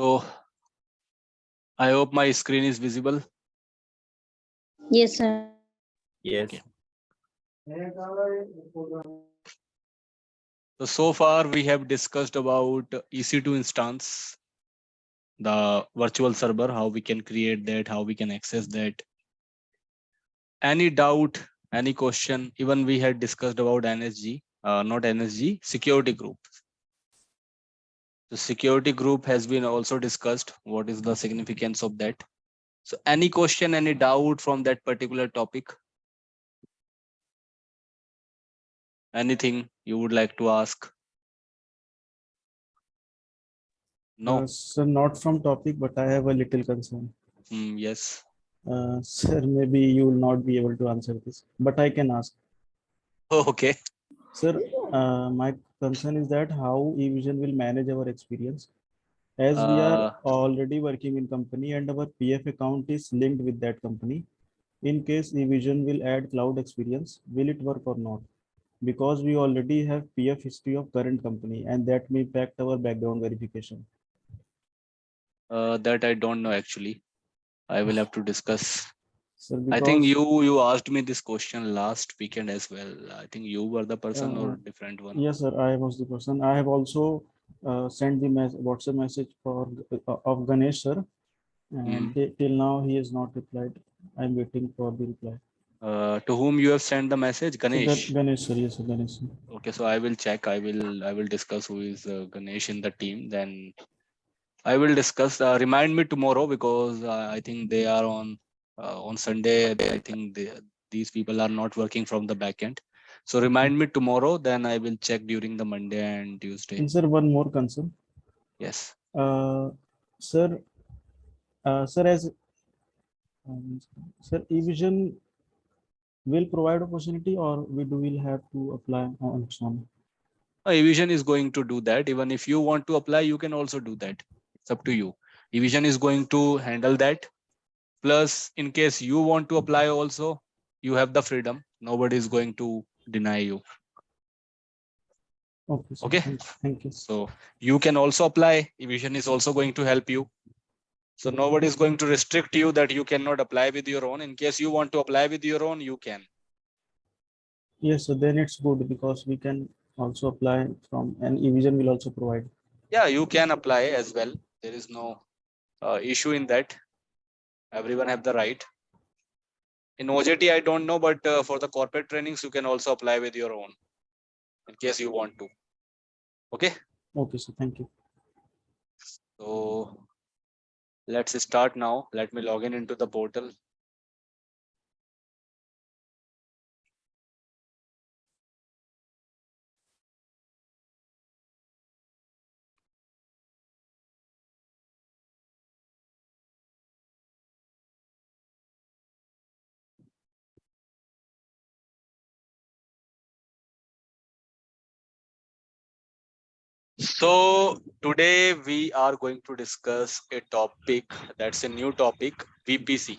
So I hope my screen is visible. Yes, sir. Yes. Okay. So far we have discussed about EC2 instance, the virtual server, how we can create that, how we can access that. Any doubt, any question? Even we had discussed about NSG, not NSG, security group. The security group has been also discussed. What is the significance of that? So any question, any doubt from that particular topic? Anything you would like to ask? No. Sir, not from topic, but I have a little concern. Yes. Sir, maybe you will not be able to answer this, but I can ask. Okay. Sir, my concern is that how eVision will manage our experience, as we are already working in company and our PF account is linked with that company. In case eVision will add cloud experience, will it work or not? Because we already have PF history of current company and that may impact our background verification. That I don't know actually. I will have to discuss. Sir, I think because you asked me this question last weekend as well. I think you were the person or different one. yes, sir, I was the person. I have also sent the WhatsApp message for of Ganesh sir, and till now he has not replied. I'm waiting for the reply. To whom you have sent the message? Ganesh. So Ganesh sir, yes, sir, Ganesh sir. Okay, so I will check. I will discuss who is Ganesh in the team. Then I will discuss. Remind me tomorrow because I think they are on Sunday. I think these people are not working from the backend. So remind me tomorrow. Then I will check during the Monday and Tuesday. And sir, one more concern. Yes. Sir, sir, as sir, eVision will provide opportunity, or we will have to apply on its own? eVision is going to do that. Even if you want to apply, you can also do that. It's up to you. eVision is going to handle that. Plus, in case you want to apply also, you have the freedom. Nobody is going to deny you. Okay, sir. Okay. Thank you. So you can also apply. eVision is also going to help you. So nobody is going to restrict you that you cannot apply with your own. In case you want to apply with your own, you can. Yes, so then it's good because we can also apply from, and eVision will also provide. Yeah, you can apply as well. There is no issue in that. Everyone have the right. In OJT, I don't know, but for the corporate trainings, you can also apply with your own in case you want to. Okay. Okay, so thank you. So let's start now. Let me log in into the portal. So today we are going to discuss a topic that's a new topic, VPC,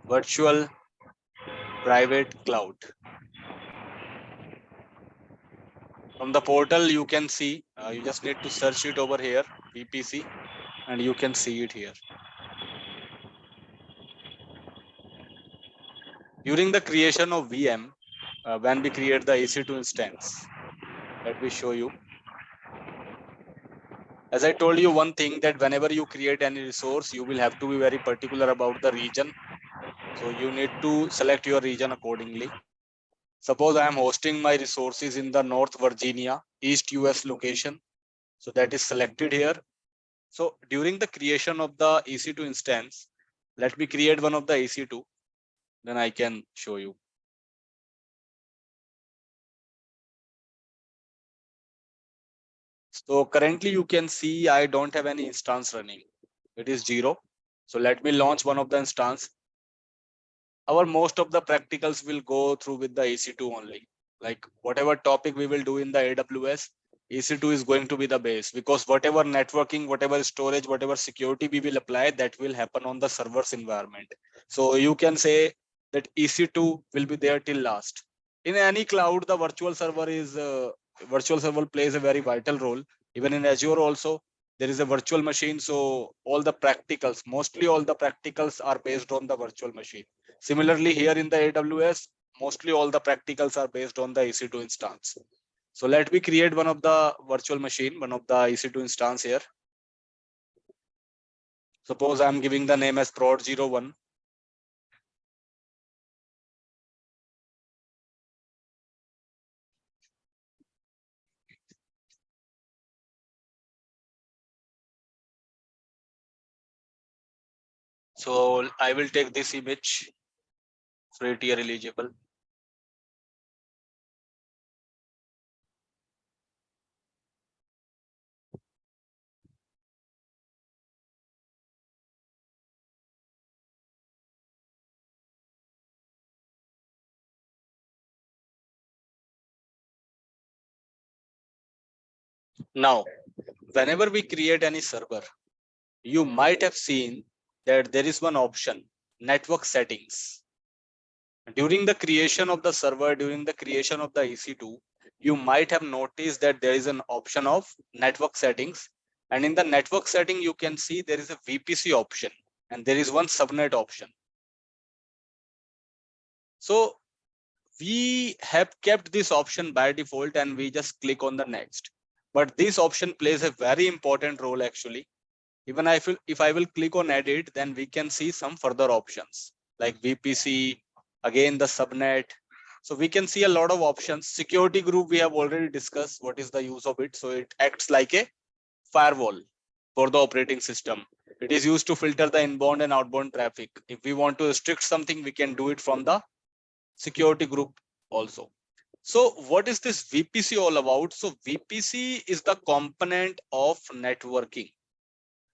Virtual Private Cloud. From the portal, you can see, you just need to search it over here, VPC, and you can see it here. During the creation of VM, when we create the EC2 instance, let me show you. As I told you one thing, that whenever you create any resource, you will have to be very particular about the region. So you need to select your region accordingly. Suppose I am hosting my resources in the North Virginia, East US location. So that is selected here. So during the creation of the EC2 instance, let me create one of the EC2. Then I can show you. So currently you can see I don't have any instance running. It is 0. So let me launch one of the instance. Our most of the practicals will go through with the EC2 only. Like whatever topic we will do in the AWS, EC2 is going to be the base, because whatever networking, whatever storage, whatever security we will apply, that will happen on the server's environment. So you can say that EC2 will be there till last. In any cloud, the virtual server plays a very vital role. Even in Azure also, there is a virtual machine. So all the practicals, mostly all the practicals are based on the virtual machine. Similarly, here in the AWS, mostly all the practicals are based on the EC2 instance. So let me create one of the virtual machine, one of the EC2 instance here. Suppose I'm giving the name as prod01. So I will take this image, free tier eligible. Now, whenever we create any server, you might have seen that there is one option, network settings. During the creation of the server, during the creation of the EC2, you might have noticed that there is an option of network settings. And in the network setting, you can see there is a VPC option and there is one subnet option. So we have kept this option by default and we just click on the next. But this option plays a very important role actually. Even if I will click on edit, then we can see some further options like VPC, again the subnet. So we can see a lot of options. Security group, we have already discussed what is the use of it. So it acts like a firewall for the operating system. It is used to filter the inbound and outbound traffic. If we want to restrict something, we can do it from the security group also. So what is this VPC all about? So VPC is the component of networking.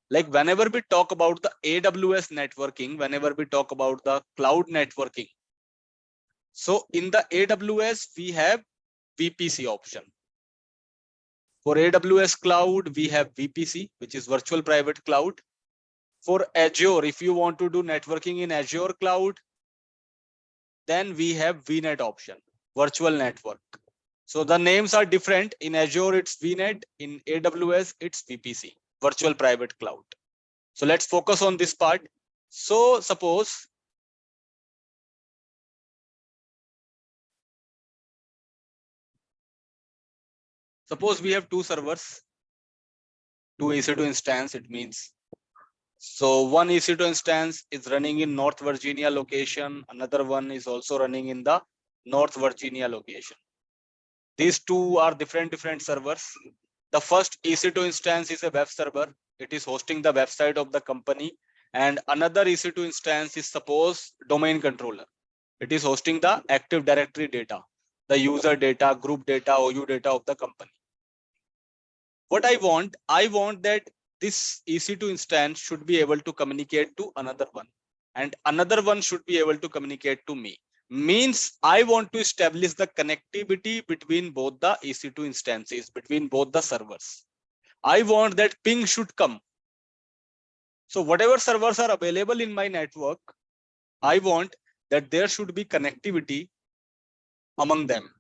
Like whenever we talk about the AWS networking, whenever we talk about the cloud networking, so in the AWS, we have VPC option. For AWS cloud, we have VPC, which is virtual private cloud. For Azure, if you want to do networking in Azure cloud, then we have VNet option, virtual network. So the names are different. In Azure, it's VNet. In AWS, it's VPC, virtual private cloud. So let's focus on this part. So suppose we have two servers, two EC2 instance, it means. So one EC2 instance is running in North Virginia location. Another one is also running in the North Virginia location. These two are different servers. The first EC2 instance is a web server. It is hosting the website of the company. And another EC2 instance is suppose domain controller. It is hosting the Active Directory data, the user data, group data, OU data of the company. What I want that this EC2 instance should be able to communicate to another one, and another one should be able to communicate to me. Means I want to establish the connectivity between both the EC2 instances, between both the servers. I want that ping should come. So whatever servers are available in my network, I want that there should be connectivity among them.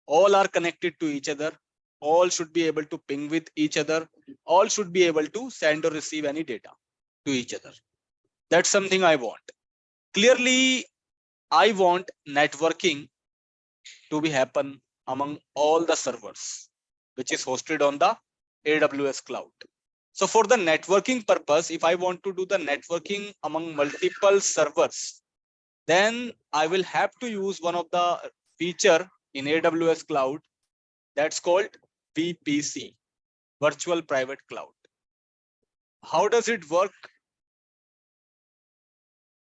All are connected to each other. All should be able to ping with each other. All should be able to send or receive any data to each other. That's something I want. Clearly, I want networking to be happen among all the servers, which is hosted on the AWS cloud. So for the networking purpose, if I want to do the networking among multiple servers, then I will have to use one of the feature in AWS cloud that's called VPC, virtual private cloud. How does it work?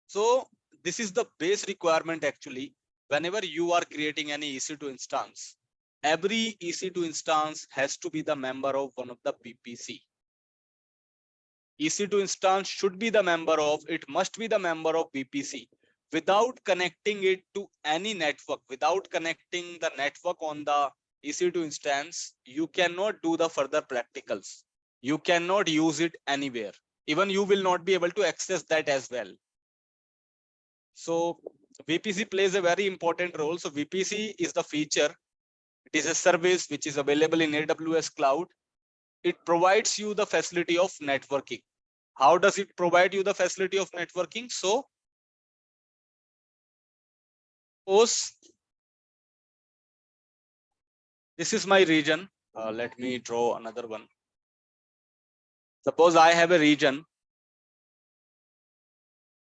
So this is the base requirement actually. Whenever you are creating any EC2 instance, every EC2 instance has to be the member of one of the VPC. EC2 instance should be the member of, it must be the member of VPC. Without connecting it to any network, without connecting the network on the EC2 instance, you cannot do the further practicals. You cannot use it anywhere. Even you will not be able to access that as well. So VPC plays a very important role. So VPC is the feature. It is a service which is available in AWS cloud. it provides you the facility of networking. How does it provide you the facility of networking? So suppose this is my region. Let me draw another one. Suppose I have a region,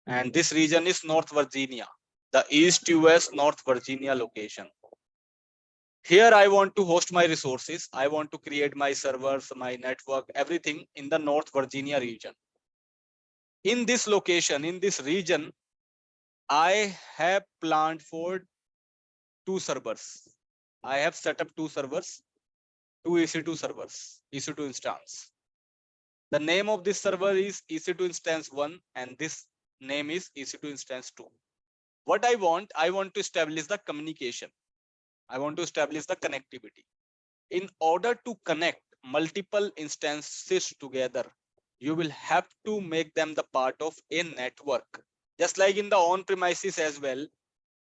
and this region is North Virginia, the East US North Virginia location. Here I want to host my resources. I want to create my servers, my network, everything in the North Virginia region. In this location, in this region, I have planned for 2 servers. I have set up 2 servers, 2 EC2 servers, EC2 instance. The name of this server is EC2 instance 1 and this name is EC2 instance 2. What I want to establish the communication. I want to establish the connectivity. In order to connect multiple instances together, you will have to make them the part of a network. Just like in the on-premises as well,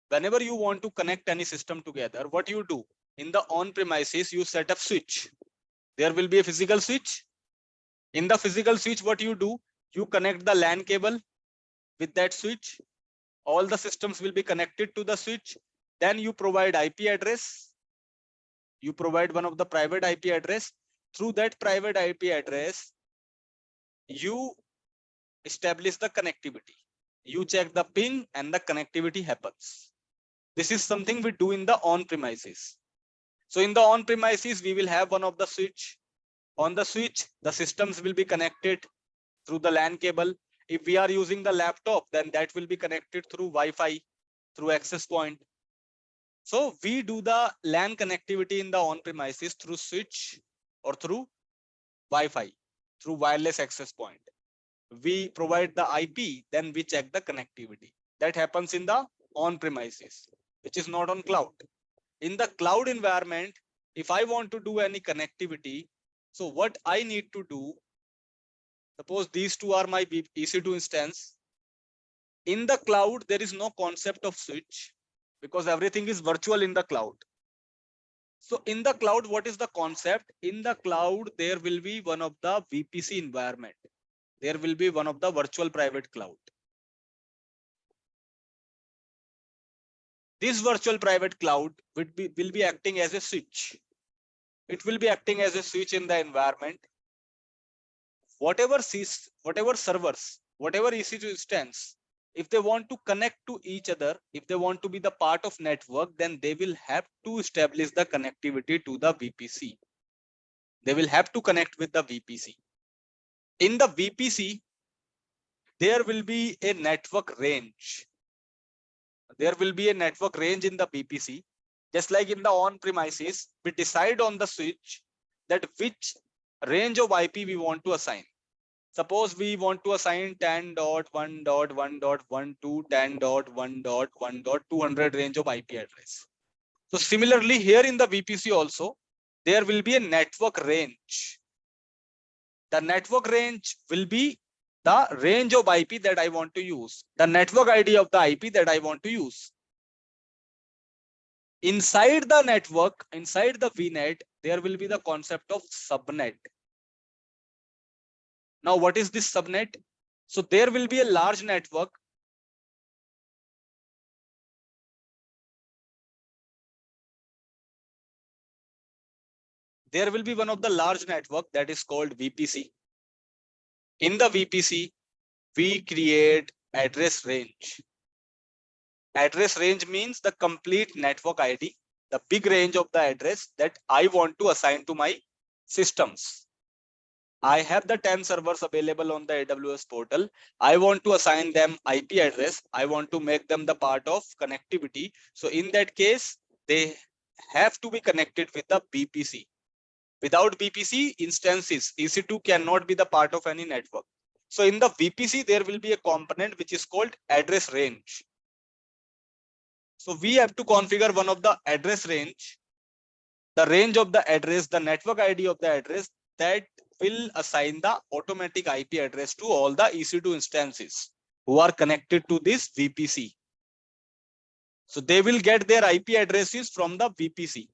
whenever you want to connect any system together, what you do? In the on-premises, you set up switch. There will be a physical switch. In the physical switch, what you do? You connect the LAN cable with that switch. All the systems will be connected to the switch. Then you provide IP address. You provide one of the private IP address. Through that private IP address, you establish the connectivity. You check the ping and the connectivity happens. This is something we do in the on-premises. So in the on-premises, we will have one of the switch. On the switch, the systems will be connected through the LAN cable. If we are using the laptop, then that will be connected through Wi-Fi, through access point. So we do the LAN connectivity in the on-premises through switch or through Wi-Fi, through wireless access point. We provide the IP, then we check the connectivity. That happens in the on-premises, which is not on cloud. In the cloud environment, if I want to do any connectivity, so what I need to do, suppose these two are my EC2 instance. In the cloud, there is no concept of switch because everything is virtual in the cloud. So in the cloud, what is the concept? In the cloud, there will be one of the VPC environment. There will be one of the virtual private cloud. This virtual private cloud will be acting as a switch. It will be acting as a switch in the environment. Whatever servers, whatever EC2 instance, if they want to connect to each other, if they want to be the part of network, then they will have to establish the connectivity to the VPC. They will have to connect with the VPC. In the VPC, there will be a network range. There will be a network range in the VPC. Just like in the on-premises, we decide on the switch that which range of IP we want to assign. Suppose we want to assign 10.1.1.1 to 10.1.1.200 range of IP address. So similarly, here in the VPC also, there will be a network range. The network range will be the range of IP that I want to use, the network ID of the IP that I want to use. Inside the network, inside the VNet, there will be the concept of subnet. Now, what is this subnet? So there will be a large network. There will be one of the large network that is called VPC. In the VPC, we create address range. Address range means the complete network ID, the big range of the address that I want to assign to my systems. I have the 10 servers available on the AWS portal. I want to assign them IP address. I want to make them the part of connectivity. So in that case, they have to be connected with the VPC. Without VPC instances, EC2 cannot be the part of any network. So in the VPC, there will be a component which is called address range. So we have to configure one of the address range, the range of the address, the network ID of the address that will assign the automatic IP address to all the EC2 instances who are connected to this VPC. So they will get their IP addresses from the VPC.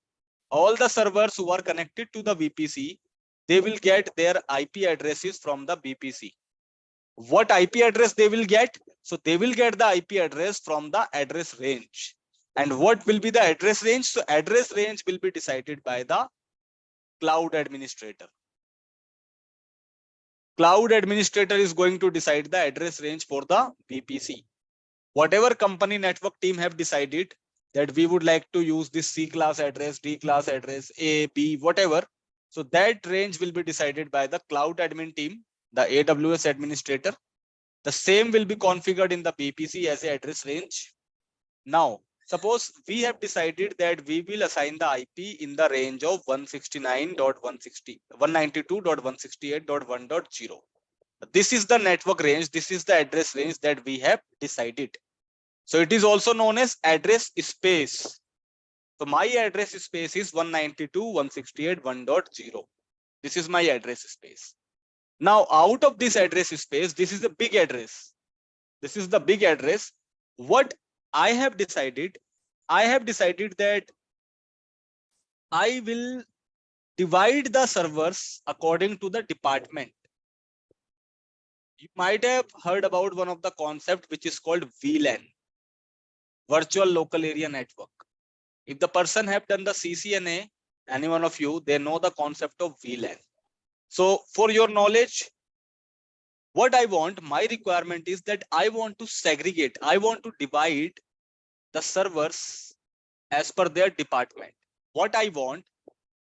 All the servers who are connected to the VPC, they will get their IP addresses from the BPC. What IP address they will get? So they will get the IP address from the address range. And what will be the address range? So address range will be decided by the cloud administrator. Cloud administrator is going to decide the address range for the BPC. Whatever company network team have decided that we would like to use this C class address, D class address, A, B, whatever. So that range will be decided by the cloud admin team, the AWS administrator. The same will be configured in the BPC as a address range. Now, suppose we have decided that we will assign the IP in the range of 192.168.1.0. This is the network range. This is the address range that we have decided. So it is also known as address space. So my address space is 192.168.1.0. This is my address space. Now, out of this address space, this is a big address. This is the big address. What I have decided that I will divide the servers according to the department. You might have heard about one of the concept which is called VLAN, virtual local area network. If the person have done the CCNA, any one of you, they know the concept of VLAN. So for your knowledge, what I want, my requirement is that I want to segregate, I want to divide the servers as per their department. What I want,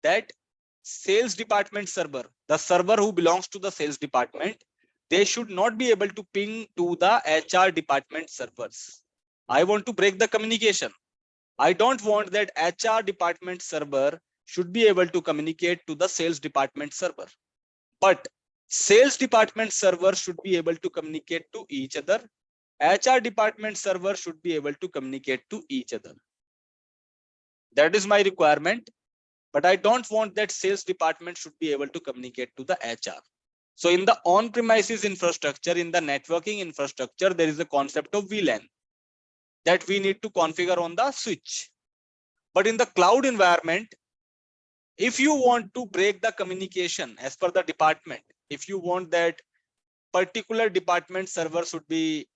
that sales department server, the server who belongs to the sales department, they should not be able to ping to the HR department servers. I want to break the communication. I don't want that HR department server should be able to communicate to the sales department server. But sales department server should be able to communicate to each other. HR department server should be able to communicate to each other. That is my requirement. But I don't want that sales department should be able to communicate to the HR. So in the on-premises infrastructure, in the networking infrastructure, there is a concept of VLAN that we need to configure on the switch. But in the cloud environment, if you want to break the communication as per the department, if you want that particular department server should be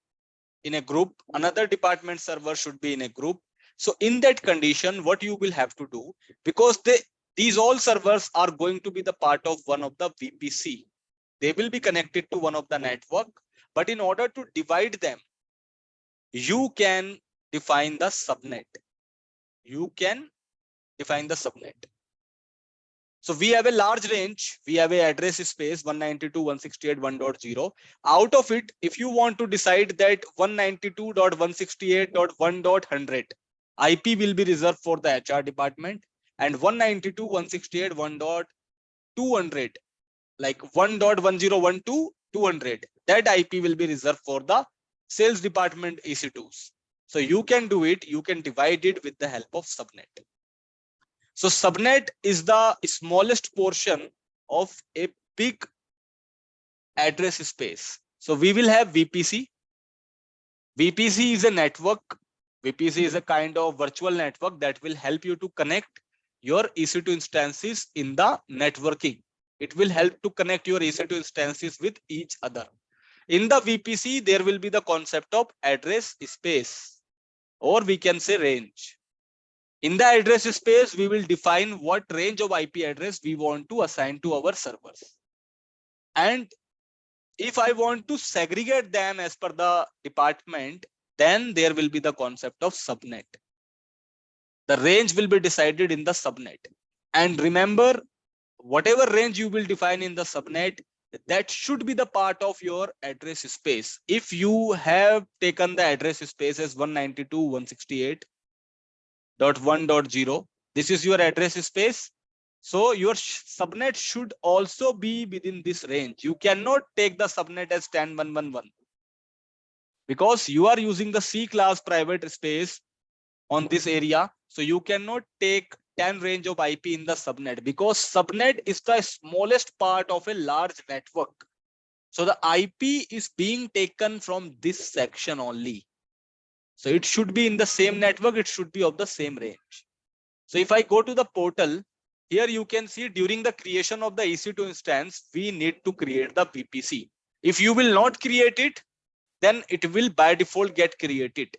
in a group, another department server should be in a group. So in that condition, what you will have to do, because these all servers are going to be the part of one of the VPC. They will be connected to one of the network, but in order to divide them, you can define the subnet. You can define the subnet. So we have a large range. We have a address space 192.168.1.0. Out of it, if you want to decide that 192.168.1.100 IP will be reserved for the HR department, and 192.168.1.200 like 1.1012.200 that IP will be reserved for the sales department EC2s. So you can do it. You can divide it with the help of subnet. So subnet is the smallest portion of a big address space. So we will have VPC. VPC is a network. VPC is a kind of virtual network that will help you to connect your EC2 instances in the networking. It will help to connect your EC2 instances with each other. In the VPC, there will be the concept of address space, or we can say range. In the address space, we will define what range of IP address we want to assign to our servers. And if I want to segregate them as per the department, then there will be the concept of subnet. The range will be decided in the subnet. And remember, whatever range you will define in the subnet, that should be the part of your address space. If you have taken the address space as 192.168.1.0, this is your address space. So your subnet should also be within this range. You cannot take the subnet as 10.1.1.1 because you are using the C class private space on this area. So you cannot take 10 range of IP in the subnet because subnet is the smallest part of a large network. So the IP is being taken from this section only. So it should be in the same network. It should be of the same range. So if I go to the portal, here you can see during the creation of the EC2 instance, we need to create the VPC. If you will not create it, then it will by default get created.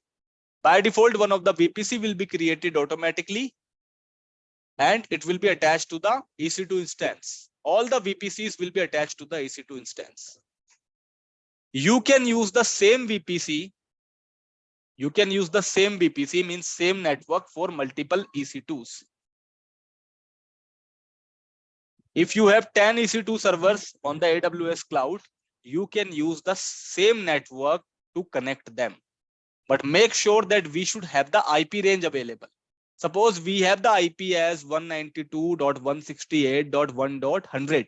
By default, one of the VPC will be created automatically and it will be attached to the EC2 instance. All the VPCs will be attached to the EC2 instance. You can use the same VPC. You can use the same VPC, means same network, for multiple EC2s. If you have 10 EC2 servers on the AWS cloud, you can use the same network to connect them. But make sure that we should have the IP range available. Suppose we have the IP as 192.168.1.100.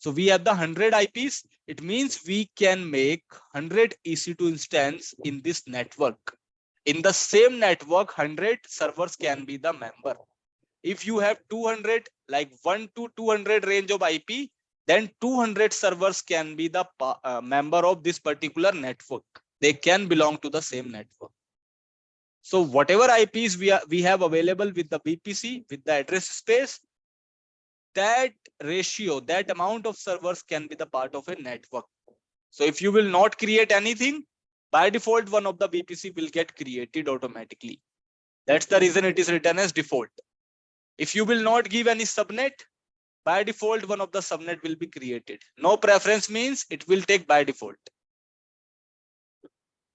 So we have the 100 IPs. It means we can make 100 EC2 instance in this network. In the same network, 100 servers can be the member. If you have 200, like 1 to 200 range of IP, then 200 servers can be the member of this particular network. They can belong to the same network. So whatever IPs we have available with the VPC, with the address space, that ratio, that amount of servers can be the part of a network. So if you will not create anything, by default, one of the VPC will get created automatically. That's the reason it is written as default. If you will not give any subnet, by default, one of the subnet will be created. No preference means it will take by default.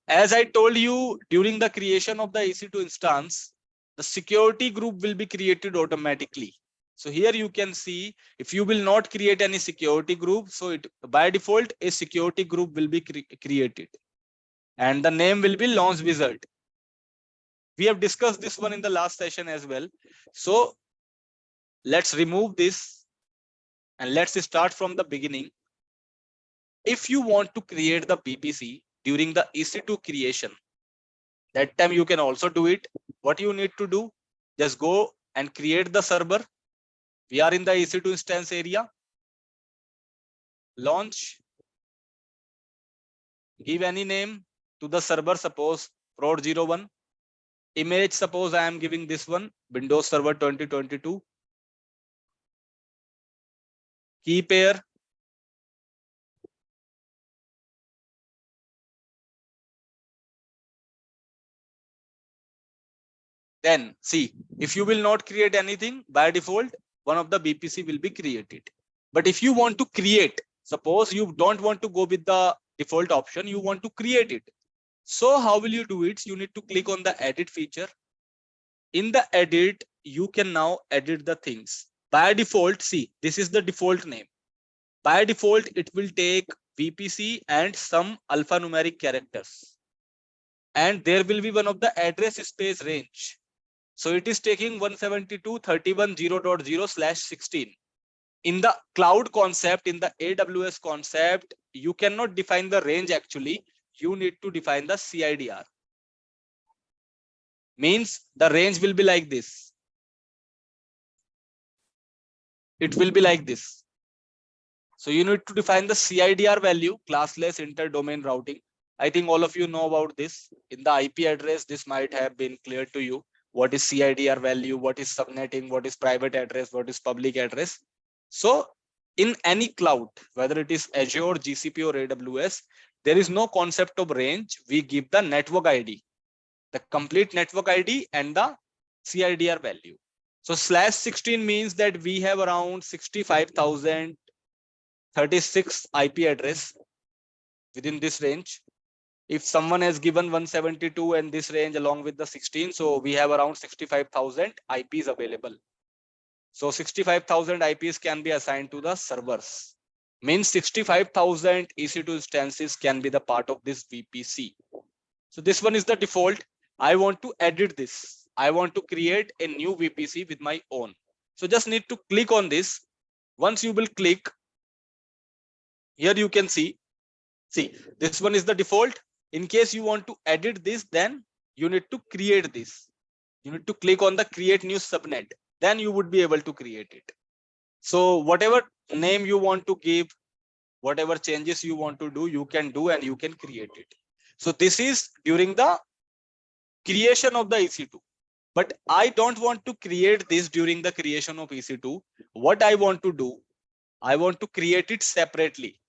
As I told you, during the creation of the EC2 instance, the security group will be created automatically. So here you can see, if you will not create any security group, so it by default a security group will be created, and the name will be launch wizard. We have discussed this one in the last session as well. So let's remove this and let's start from the beginning. If you want to create the VPC during the EC2 creation, that time you can also do it. What you need to do, just go and create the server. We are in the EC2 instance area. Launch. Give any name to the server, suppose prod01. Image, suppose I am giving this one, Windows Server 2022. Key pair. Then see, if you will not create anything, by default, one of the VPC will be created. But if you want to create, suppose you don't want to go with the default option, you want to create it. So how will you do it? You need to click on the edit feature. In the edit, you can now edit the things. By default, see, this is the default name. By default, it will take VPC and some alphanumeric characters. And there will be one of the address space range. So it is taking 172.1.0.0/16. In the cloud concept, in the AWS concept, you cannot define the range actually. You need to define the CIDR. Means the range will be like this. It will be like this. So you need to define the CIDR value, classless inter-domain routing. I think all of you know about this. In the IP address, this might have been clear to you. What is CIDR value? What is subnetting? What is private address? What is public address? So in any cloud, whether it is Azure, GCP or AWS, there is no concept of range. We give the network ID, the complete network ID and the CIDR value. So /16 means that we have around 65,036 IP address within this range. If someone has given 172 and this range along with the 16, so we have around 65,000 IPs available. So 65,000 IPs can be assigned to the servers. Means 65,000 EC2 instances can be the part of this VPC. So this one is the default. I want to edit this. I want to create a new VPC with my own. So just need to click on this. Once you will click, here you can see this one is the default. In case you want to edit this, then you need to create this. You need to click on the create new subnet. Then you would be able to create it. So whatever name you want to give, whatever changes you want to do, you can do and you can create it. So this is during the creation of the EC2. But I don't want to create this during the creation of EC2. What I want to do, I want to create it separately,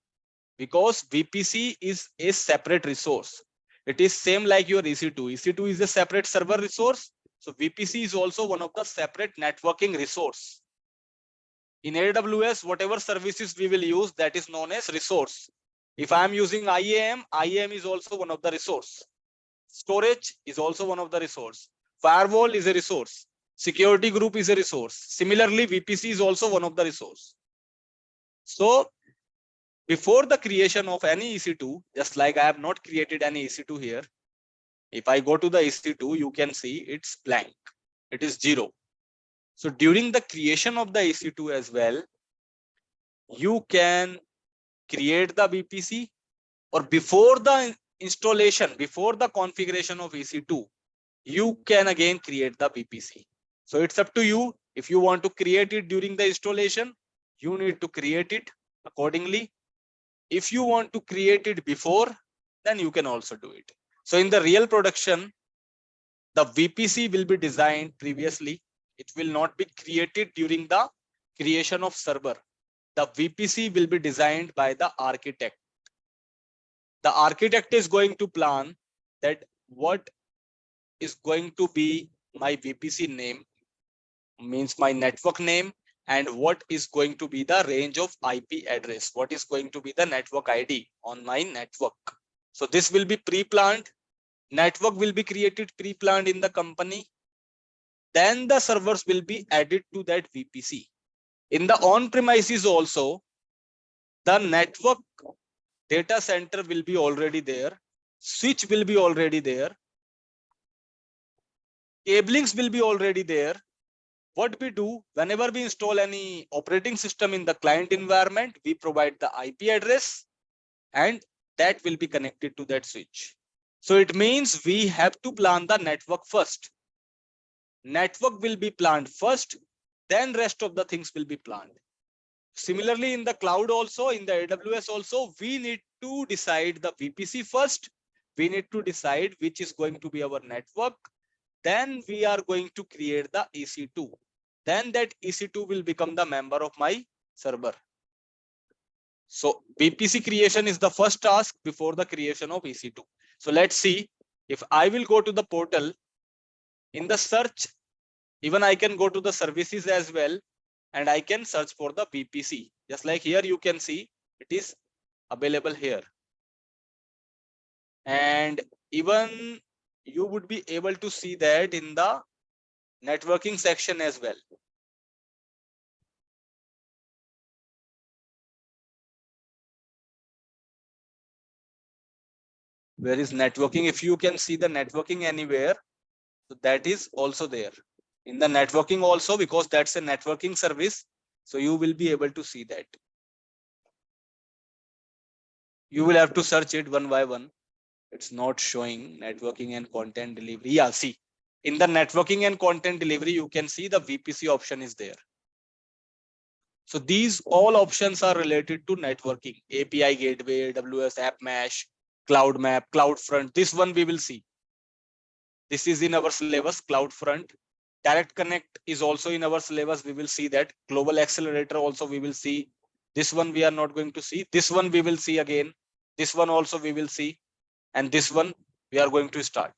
because VPC is a separate resource. It is same like your EC2. EC2 is a separate server resource. So VPC is also one of the separate networking resource. In AWS, whatever services we will use, that is known as resource. If I am using IAM, IAM is also one of the resource. Storage is also one of the resource. Firewall is a resource. Security group is a resource. Similarly, VPC is also one of the resource. So before the creation of any EC2, just like I have not created any EC2 here, if I go to the EC2, you can see it's blank. It is 0. So during the creation of the EC2 as well, you can create the VPC, or before the installation, before the configuration of EC2, you can again create the VPC. So it's up to you. If you want to create it during the installation, you need to create it accordingly. If you want to create it before, then you can also do it. So in the real production, the VPC will be designed previously. It will not be created during the creation of server. The VPC will be designed by the architect. The architect is going to plan that what is going to be my VPC name, means my network name, and what is going to be the range of IP address, what is going to be the network ID on my network. So this will be pre-planned. Network will be created pre-planned in the company. Then the servers will be added to that VPC. In the on-premises also, the network data center will be already there. Switch will be already there. Cablings will be already there. What we do, whenever we install any operating system in the client environment, we provide the IP address, and that will be connected to that switch. So it means we have to plan the network first. Network will be planned first, then rest of the things will be planned. Similarly, in the cloud also, in the AWS also, we need to decide the VPC first. We need to decide which is going to be our network. Then we are going to create the EC2. Then that EC2 will become the member of my server. So VPC creation is the first task before the creation of EC2. So let's see, if I will go to the portal, in the search, even I can go to the services as well, and I can search for the VPC. Just like here, you can see it is available here. And even you would be able to see that in the networking section as well. Where is networking? If you can see the networking anywhere, so that is also there. In the networking also, because that's a networking service, so you will be able to see that. You will have to search it one by one. It's not showing networking and content delivery. Yeah, see, in the networking and content delivery, you can see the VPC option is there. So these all options are related to networking: API gateway, AWS app mesh, cloud map, CloudFront. This one we will see. This is in our syllabus, CloudFront. Direct Connect is also in our syllabus. We will see that. Global Accelerator also we will see. This one we are not going to see. This one we will see again. This one also we will see. And this one we are going to start.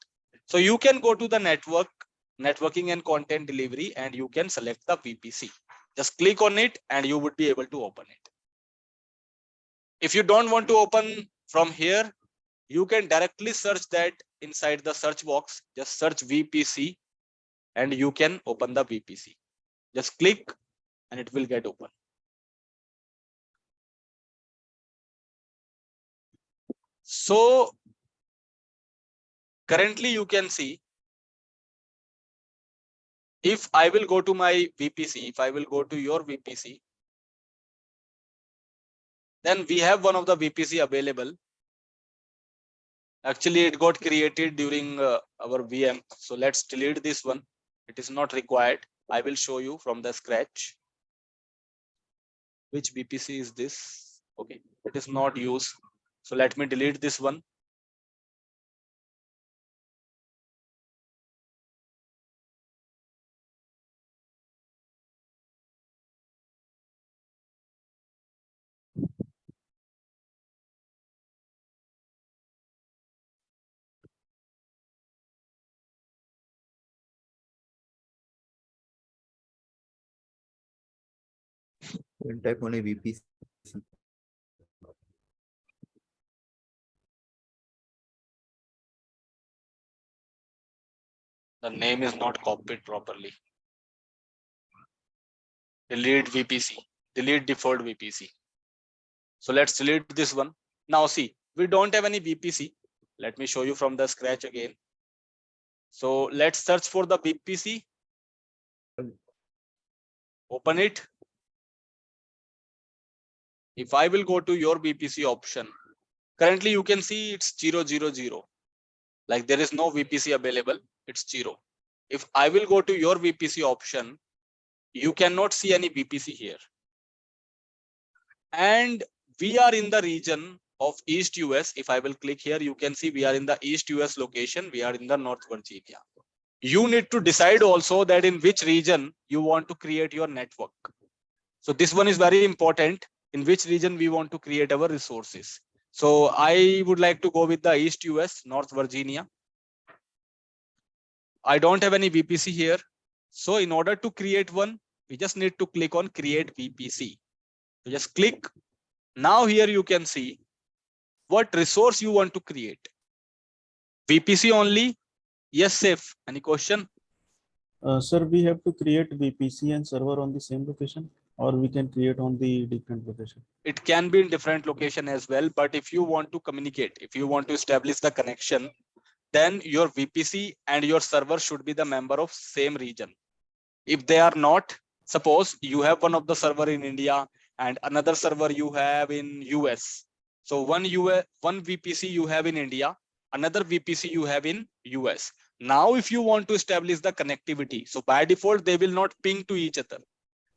So you can go to the networking and content delivery, and you can select the VPC. Just click on it and you would be able to open it. If you don't want to open from here, you can directly search that inside the search box. Just search VPC and you can open the VPC. Just click and it will get open. So currently you can see, if I will go to my VPC, if I will go to your VPC, then we have one of the VPC available. Actually, it got created during our VM. So let's delete this one. It is not required. I will show you from the scratch. Which VPC is this? Okay, it is not used. So let me delete this one. Can type only VPC. The name is not copied properly. Delete VPC, delete default VPC. So let's delete this one. Now see, we don't have any VPC. Let me show you from the scratch again. So let's search for the VPC. Open it. If I will go to your VPC option, currently you can see it's 000. Like there is no VPC available, it's 0. If I will go to your VPC option, you cannot see any VPC here. And we are in the region of East US. If I will click here, you can see we are in the East US location. We are in the North Virginia. You need to decide also that in which region you want to create your network. So this one is very important. In which region we want to create our resources. So I would like to go with the East US, North Virginia. I don't have any VPC here. So in order to create one, we just need to click on create VPC. So just click. Now here you can see what resource you want to create. VPC only? Yes, safe. Any question? Sir, we have to create VPC and server on the same location, or we can create on the different location? It can be in different location as well. But if you want to communicate, if you want to establish the connection, then your VPC and your server should be the member of same region. If they are not, suppose you have one of the server in India and another server you have in US. So one VPC you have in India, another VPC you have in US. Now, if you want to establish the connectivity, so by default, they will not ping to each other.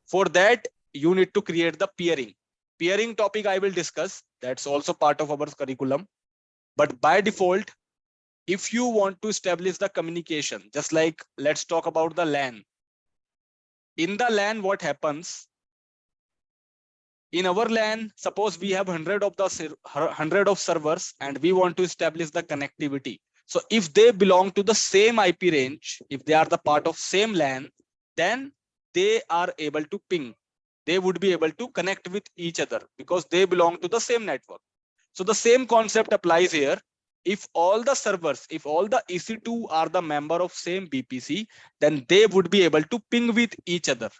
For that, you need to create the peering. Peering topic I will discuss. That's also part of our curriculum. But by default, if you want to establish the communication, just like let's talk about the LAN. In the LAN, what happens? In our LAN, suppose we have 100 of servers and we want to establish the connectivity. So if they belong to the same IP range, if they are the part of same LAN, then they are able to ping. They would be able to connect with each other because they belong to the same network. So the same concept applies here. If all the servers, if all the EC2 are the member of same VPC, then they would be able to ping with each other.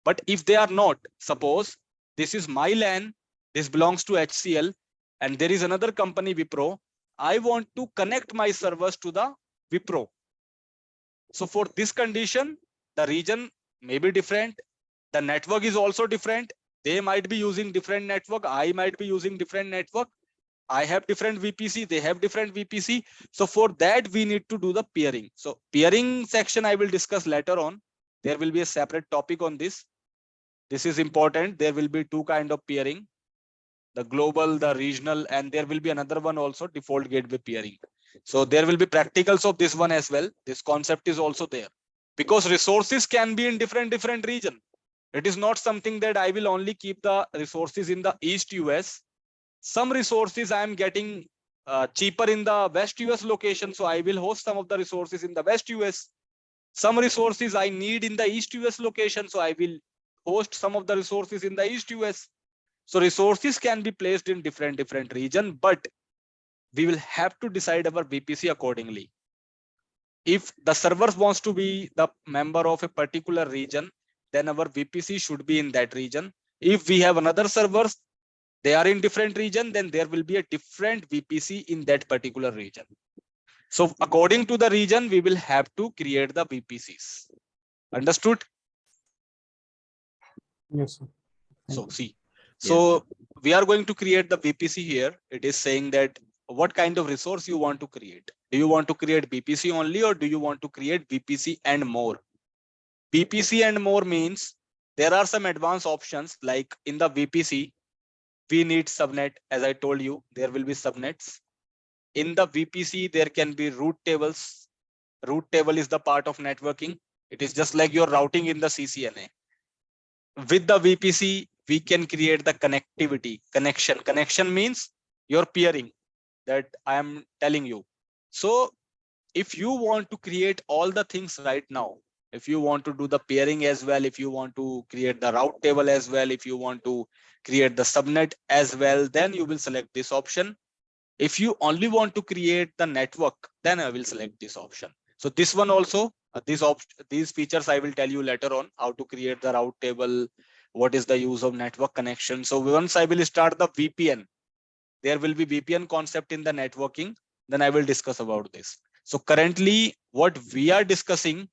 But if they are not, suppose this is my LAN, this belongs to HCL, and there is another company, Wipro. I want to connect my servers to the Wipro. So for this condition, the region may be different. The network is also different. They might be using different network. I might be using different network. I have different VPC. They have different VPC. So for that, we need to do the peering. So peering section, I will discuss later on. There will be a separate topic on this. This is important. There will be two kinds of peering, the global, the regional, and there will be another one also, default gateway peering. So there will be practicals of this one as well. This concept is also there because resources can be in different region. It is not something that I will only keep the resources in the East US. Some resources I am getting cheaper in the West US location. So I will host some of the resources in the West US. Some resources I need in the East US location. So I will host some of the resources in the East US. So resources can be placed in different region, but we will have to decide our VPC accordingly. If the server wants to be the member of a particular region, then our VPC should be in that region. If we have another servers, they are in different region, then there will be a different VPC in that particular region. So according to the region, we will have to create the VPCs. Understood? Yes, sir. So see, so we are going to create the VPC here. It is saying that what kind of resource you want to create. Do you want to create VPC only, or do you want to create VPC and more? VPC and more means there are some advanced options, like in the VPC, we need subnet. As I told you, there will be subnets. In the VPC, there can be route tables. Route table is the part of networking. It is just like your routing in the CCNA. With the VPC, we can create the connectivity, connection. Connection means your peering that I am telling you. So if you want to create all the things right now, If you want to do the peering as well, if you want to create the route table as well, if you want to create the subnet as well, then you will select this option. If you only want to create the network, then I will select this option. So this one also, these features I will tell you later on, how to create the route table, what is the use of network connection. So once I will start the VPN, there will be VPN concept in the networking, then I will discuss about this. So currently what we are discussing,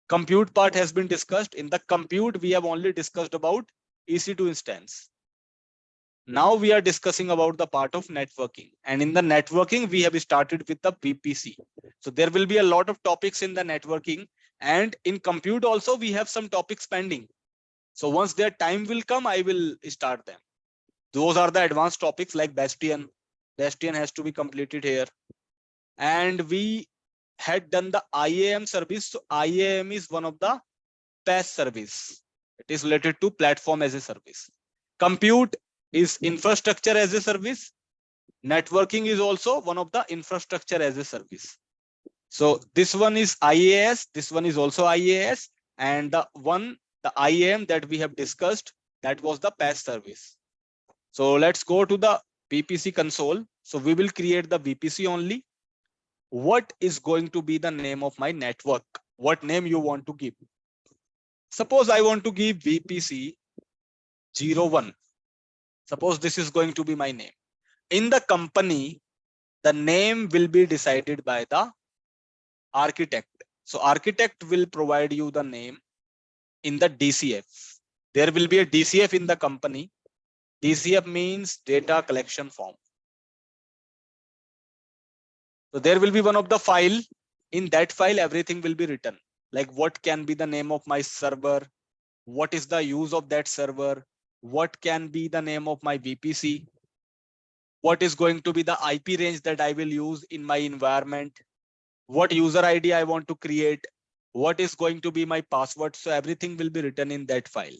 compute part has been discussed. In the compute, we have only discussed about EC2 instance. Now we are discussing about the part of networking, and in the networking we have started with the VPC. So there will be a lot of topics in the networking, and in compute also we have some topics pending. So once their time will come, I will start them. Those are the advanced topics like Bastion. Bastion has to be completed here. And we had done the IAM service. So IAM is one of the PaaS service. It is related to platform as a service. Compute is infrastructure as a service. Networking is also one of the infrastructure as a service. So this one is IaaS, this one is also IaaS, and the IAM that we have discussed, that was the PaaS service. So let's go to the VPC console. So we will create the VPC only. What is going to be the name of my network? What name you want to give? Suppose I want to give VPC 01. Suppose this is going to be my name. In the company, the name will be decided by the architect. So architect will provide you the name in the DCF. There will be a DCF in the company. DCF means data collection form. So there will be one of the file. In that file, everything will be written. Like what can be the name of my server? What is the use of that server? What can be the name of my VPC? What is going to be the IP range that I will use in my environment? What user ID I want to create? What is going to be my password? So everything will be written in that file.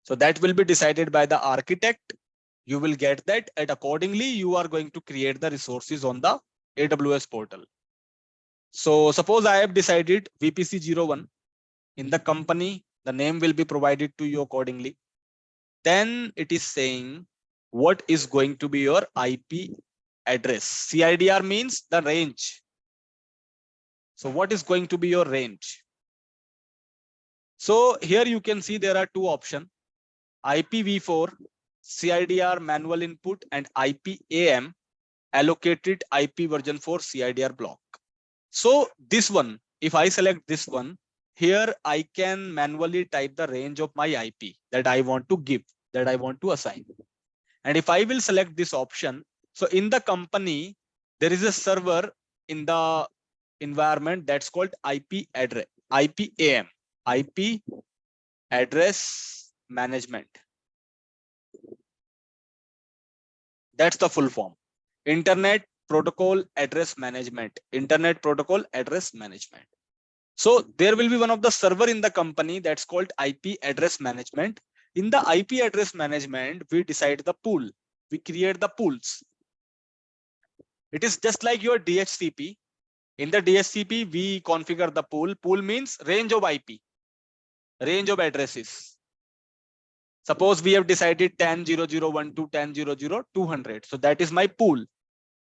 So that will be decided by the architect. You will get that, and accordingly, you are going to create the resources on the AWS portal. So suppose I have decided VPC 01 in the company, the name will be provided to you accordingly. Then it is saying what is going to be your IP address. CIDR means the range. So what is going to be your range? So here you can see there are two options: IPv4, CIDR manual input, and IPAM allocated IP version 4 CIDR block. So this one, if I select this one, here I can manually type the range of my IP that I want to give, that I want to assign. And if I will select this option, so in the company, there is a server in the environment that's called IP address, IPAM, IP address management. That's the full form. Internet protocol address management. Internet protocol address management. So there will be one of the server in the company that's called IP address management. In the IP address management, we decide the pool. We create the pools. It is just like your DHCP. In the DHCP, we configure the pool. Pool means range of IP, range of addresses. Suppose we have decided 10.0.0.1 to 10.0.0.200. So that is my pool.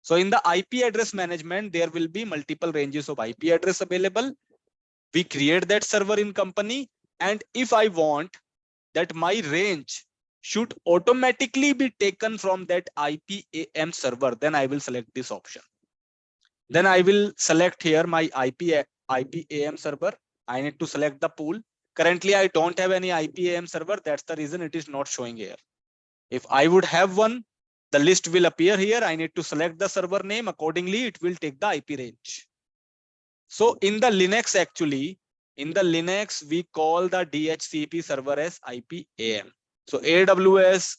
So in the IP address management, there will be multiple ranges of IP address available. We create that server in company. And if I want that my range should automatically be taken from that IPAM server, then I will select this option. Then I will select here my IPAM server. I need to select the pool. Currently, I don't have any IPAM server. That's the reason it is not showing here. If I would have one, the list will appear here. I need to select the server name. Accordingly, it will take the IP range. So in the Linux, actually, in the Linux, we call the DHCP server as IPAM. So AWS,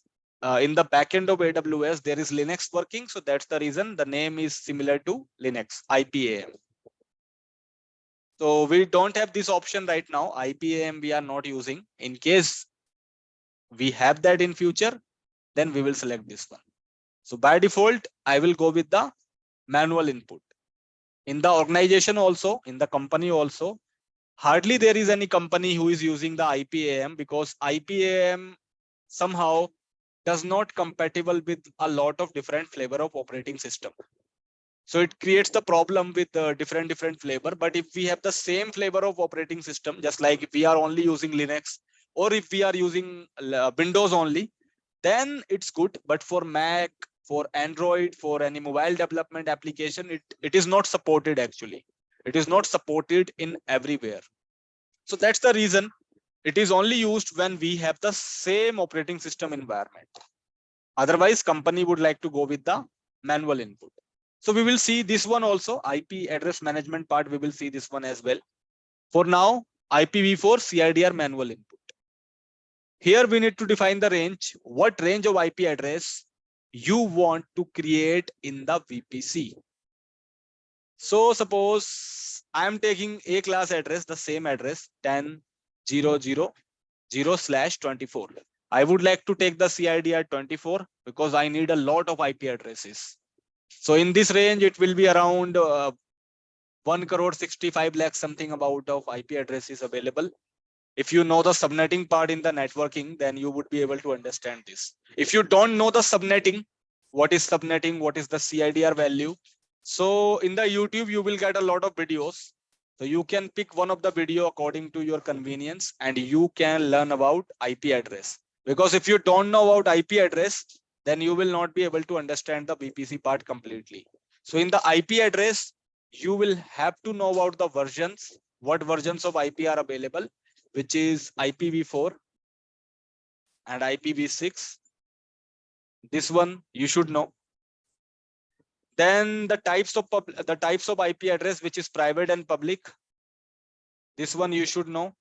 in the backend of AWS, there is Linux working. So that's the reason the name is similar to Linux, IPAM. So we don't have this option right now. IPAM we are not using. In case we have that in future, then we will select this one. So by default, I will go with the manual input. In the organization also, in the company also, hardly there is any company who is using the IPAM, because IPAM somehow does not compatible with a lot of different flavor of operating system. So it creates the problem with different flavor. But if we have the same flavor of operating system, just like if we are only using Linux, or if we are using Windows only, then it's good. But for Mac, for Android, for any mobile development application, it is not supported actually. It is not supported in everywhere. So that's the reason it is only used when we have the same operating system environment. Otherwise, company would like to go with the manual input. So we will see this one also, IP address management part. We will see this one as well. For now, IPv4 CIDR manual input. Here we need to define the range. What range of IP address you want to create in the VPC? So suppose I am taking a class address, the same address 10.0.0.0/24. I would like to take the CIDR 24 because I need a lot of IP addresses. So in this range, it will be around 1,65 lakh something about of IP addresses available. If you know the subnetting part in the networking, then you would be able to understand this. If you don't know the subnetting, what is subnetting, what is the CIDR value? So in the YouTube, you will get a lot of videos. So you can pick one of the video according to your convenience, and you can learn about IP address. Because if you don't know about IP address, then you will not be able to understand the VPC part completely. So in the IP address, you will have to know about the versions, what versions of IP are available, which is IPv4 and IPv6. This one you should know. Then the types of IP address, which is private and public. This one you should know.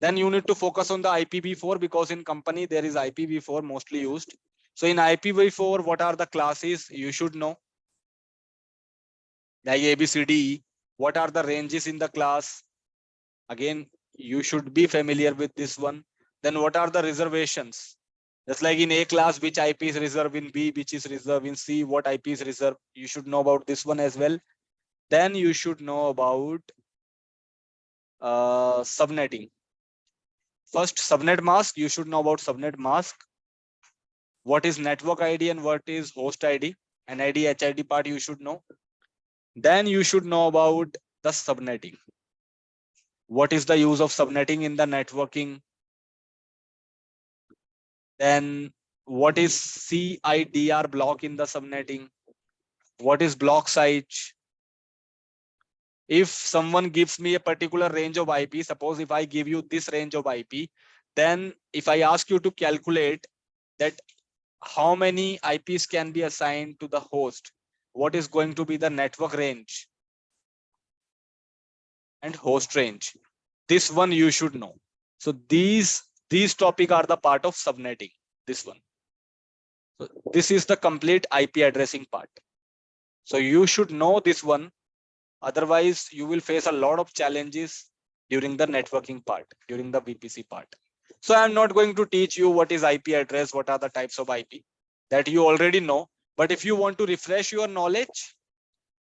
Then you need to focus on the IPv4, because in company there is IPv4 mostly used. So in IPv4, what are the classes you should know? Like ABCD. What are the ranges in the class? Again, you should be familiar with this one. Then what are the reservations? Just like in A class, which IP is reserved, in B, which is reserved, in C, what IP is reserved. You should know about this one as well. Then you should know about subnetting. First, subnet mask. You should know about subnet mask. What is network ID and what is host ID? NID, HID part you should know. Then you should know about the subnetting. What is the use of subnetting in the networking? Then what is CIDR block in the subnetting? What is block size? If someone gives me a particular range of IP, suppose if I give you this range of IP, then if I ask you to calculate that how many IPs can be assigned to the host, what is going to be the network range and host range? This one you should know. So these topic are the part of subnetting. This one. So this is the complete IP addressing part. So you should know this one. Otherwise, you will face a lot of challenges during the networking part, during the VPC part. So I'm not going to teach you what is IP address, what are the types of IP that you already know. But if you want to refresh your knowledge,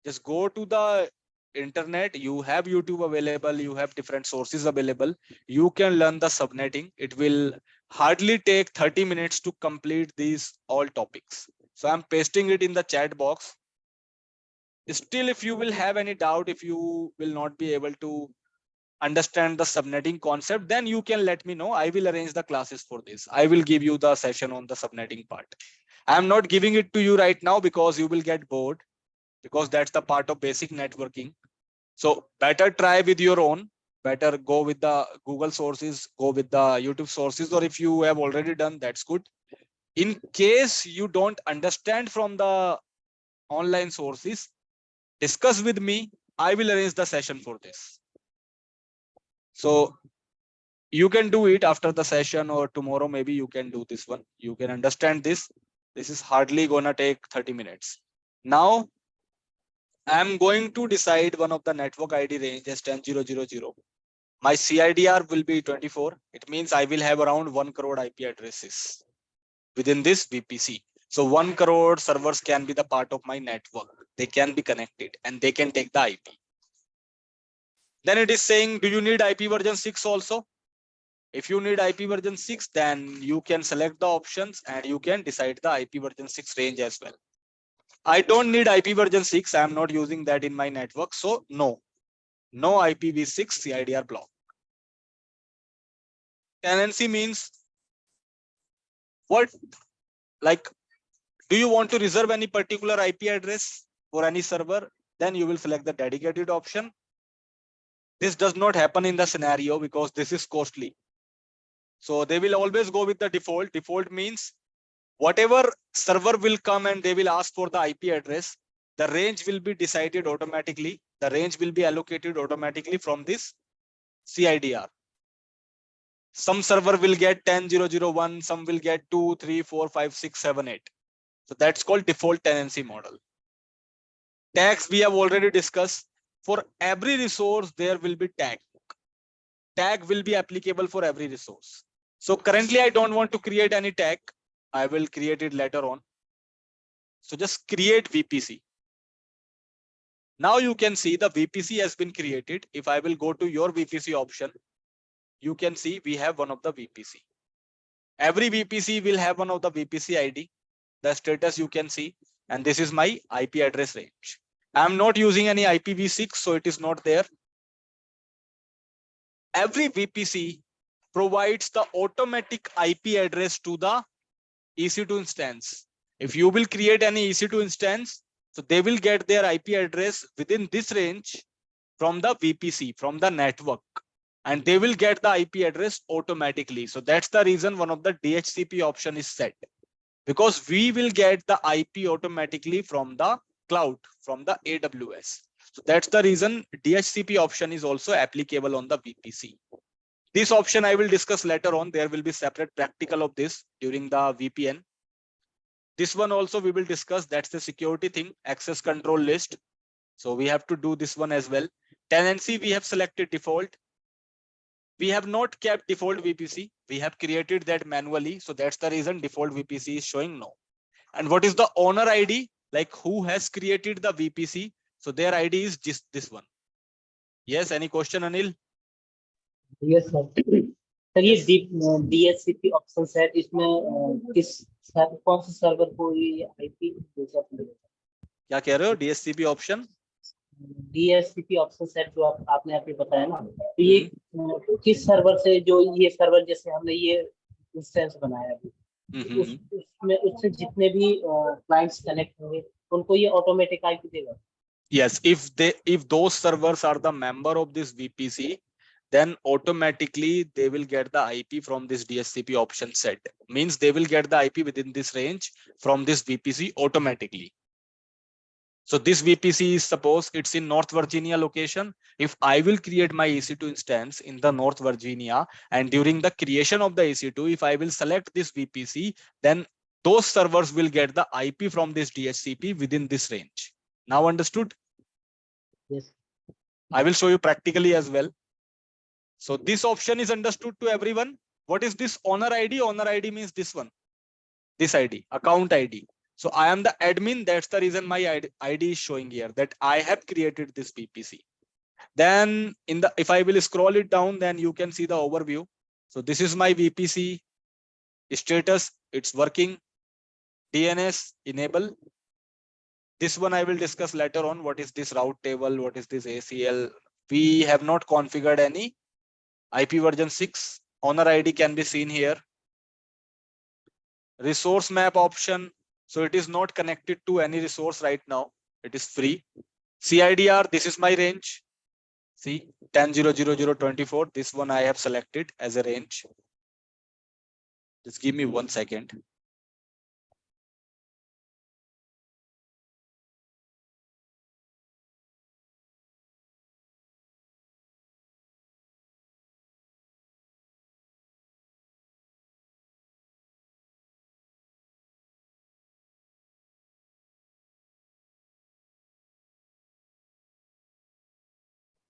just go to the internet. You have YouTube available, you have different sources available. You can learn the subnetting. It will hardly take 30 minutes to complete these all topics. So I'm pasting it in the chat box. Still, if you will have any doubt, if you will not be able to understand the subnetting concept, then you can let me know. I will arrange the classes for this. I will give you the session on the subnetting part. I am not giving it to you right now because you will get bored, because that's the part of basic networking. So better try with your own. Better go with the Google sources, go with the YouTube sources, or if you have already done, that's good. In case you don't understand from the online sources, discuss with me. I will arrange the session for this. So you can do it after the session, or tomorrow maybe you can do this one. You can understand this. This is hardly gonna take 30 minutes. Now I'm going to decide one of the network ID range as 10.0.0.0. My CIDR will be 24. It means I will have around 1 crore IP addresses within this VPC. So 1 crore servers can be the part of my network. They can be connected and they can take the IP. Then it is saying, do you need IP version 6 also? If you need IP version 6, then you can select the options and you can decide the IP version 6 range as well. I don't need IP version 6. I am not using that in my network. So no IPv6 CIDR block. Tenancy means what? Like, do you want to reserve any particular IP address for any server? Then you will select the dedicated option. This does not happen in the scenario because this is costly. So they will always go with the default. Default means whatever server will come and they will ask for the IP address, the range will be decided automatically. The range will be allocated automatically from this CIDR. Some server will get 10.0.0.1, some will get 2, 3, 4, 5, 6, 7, 8. So that's called default tenancy model. Tags we have already discussed. For every resource, there will be tag. Tag will be applicable for every resource. So currently I don't want to create any tag. I will create it later on. So just create VPC. Now you can see the VPC has been created. If I will go to your VPC option, you can see we have one of the VPC. Every VPC will have one of the VPC ID. The status you can see, and this is my IP address range. I'm not using any IPv6, so it is not there. Every VPC provides the automatic IP address to the EC2 instance. If you will create any EC2 instance, so they will get their IP address within this range from the VPC, from the network, and they will get the IP address automatically. So that's the reason one of the DHCP option is set, because we will get the IP automatically from the cloud, from the AWS. So that's the reason DHCP option is also applicable on the VPC. This option I will discuss later on. There will be separate practical of this during the VPN. This one also we will discuss. That's the security thing, access control list. So we have to do this one as well. Tenancy, we have selected default. We have not kept default VPC. We have created that manually. So that's the reason default VPC is showing no. And what is the owner ID? Like who has created the VPC? So their ID is just this one. Yes, any question, Anil? Yes, sir. Sir ये DHCP option है, इसमें किस कौन से server को ये IP भेजा पड़ेगा? क्या कह रहे हो? DHCP option DHCP option set जो आपने अभी बताया ना, तो ये किस सर्वर से, जो ये सर्वर जैसे हमने ये इंस्टेंस बनाया अभी, उसमें उससे जितने भी क्लाइंट्स कनेक्ट होंगे उनको ये ऑटोमेटिक आईपी देगा? Yes, if those servers are the member of this VPC, then automatically they will get the IP from this DHCP option set. Means they will get the IP within this range from this VPC automatically. So this VPC is, suppose it's in North Virginia location. If I will create my EC2 instance in the North Virginia, and during the creation of the EC2, if I will select this VPC, then those servers will get the IP from this DHCP within this range. Now understood? Yes. I will show you practically as well. So this option is understood to everyone. What is this owner ID? Owner ID means this one, this ID, account ID. So I am the admin. That's the reason my ID is showing here, that I have created this VPC. Then if I will scroll it down, then you can see the overview. So this is my VPC status. It's working. DNS enable. This one I will discuss later on. What is this route table? What is this ACL? We have not configured any IP version 6. Owner ID can be seen here. Resource map option. So it is not connected to any resource right now. It is free. CIDR, this is my range. See, 10.0.0.0.24. This one I have selected as a range. Just give me 1 second.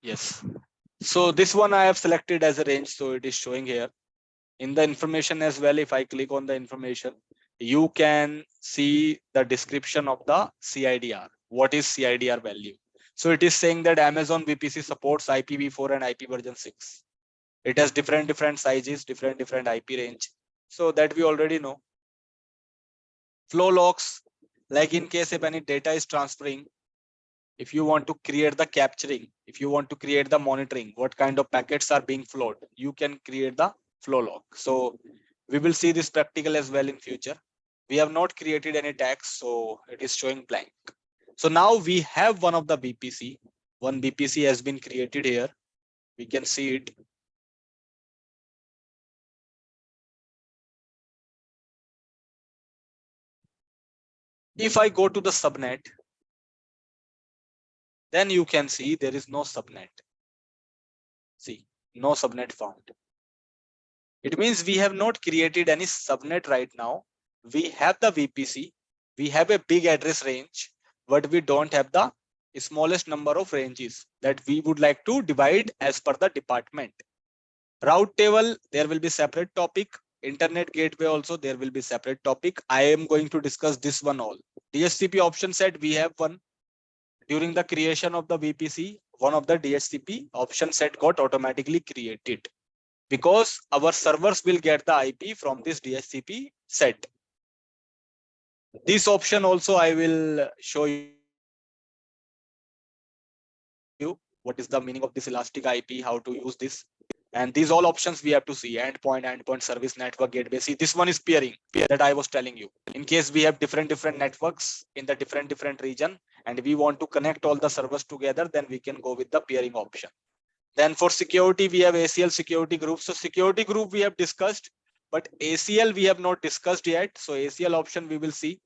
Yes. So this one I have selected as a range. So it is showing here. In the information as well, if I click on the information, you can see the description of the CIDR. What is CIDR value? So it is saying that Amazon VPC supports IPv4 and IP version 6. It has different sizes, different IP range. So that we already know. Flow logs, like in case if any data is transferring, if you want to create the capturing, if you want to create the monitoring, what kind of packets are being flowed, you can create the flow log. So we will see this practical as well in future. We have not created any tags, so it is showing blank. So now we have one of the VPC. One VPC has been created here. We can see it. If I go to the subnet, then you can see there is no subnet. See, no subnet found. It means we have not created any subnet right now. We have the VPC. We have a big address range, but we don't have the smallest number of ranges that we would like to divide as per the department. Route table, there will be separate topic. Internet gateway also, there will be separate topic. I am going to discuss this one all. DHCP option set, we have one. During the creation of the VPC, one of the DHCP option set got automatically created, because our servers will get the IP from this DHCP set. This option also I will show you what is the meaning of this elastic IP, how to use this. And these all options we have to see: endpoint service, network, gateway. See, this one is peering that I was telling you. In case we have different networks in the different region and we want to connect all the servers together, then we can go with the peering option. Then for security, we have ACL security group. So security group we have discussed, but ACL we have not discussed yet. So ACL option we will see.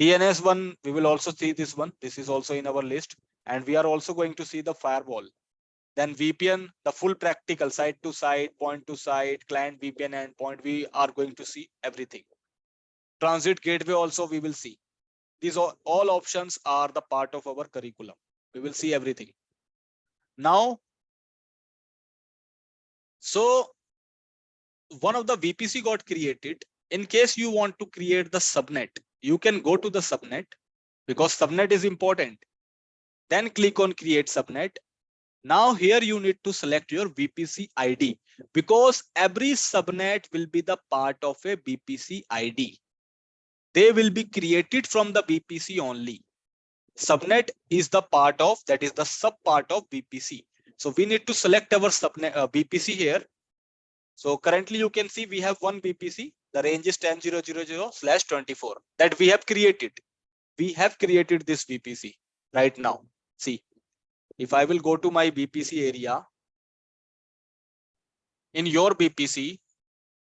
DNS one, we will also see this one. This is also in our list. And we are also going to see the firewall. Then VPN, the full practical, site to site, point to site, client VPN endpoint, we are going to see everything. Transit gateway also we will see. These all options are the part of our curriculum. We will see everything. Now, so one of the VPC got created. In case you want to create the subnet, you can go to the subnet, because subnet is important. Then click on create subnet. Now here you need to select your VPC ID, because every subnet will be the part of a VPC ID. They will be created from the VPC only. Subnet is the part of, that is the sub part of VPC. So we need to select our subnet VPC here. So currently you can see we have one VPC. The range is 10.0.0.0/24 that we have created. We have created this VPC right now. See, if I will go to my VPC area, in your VPC,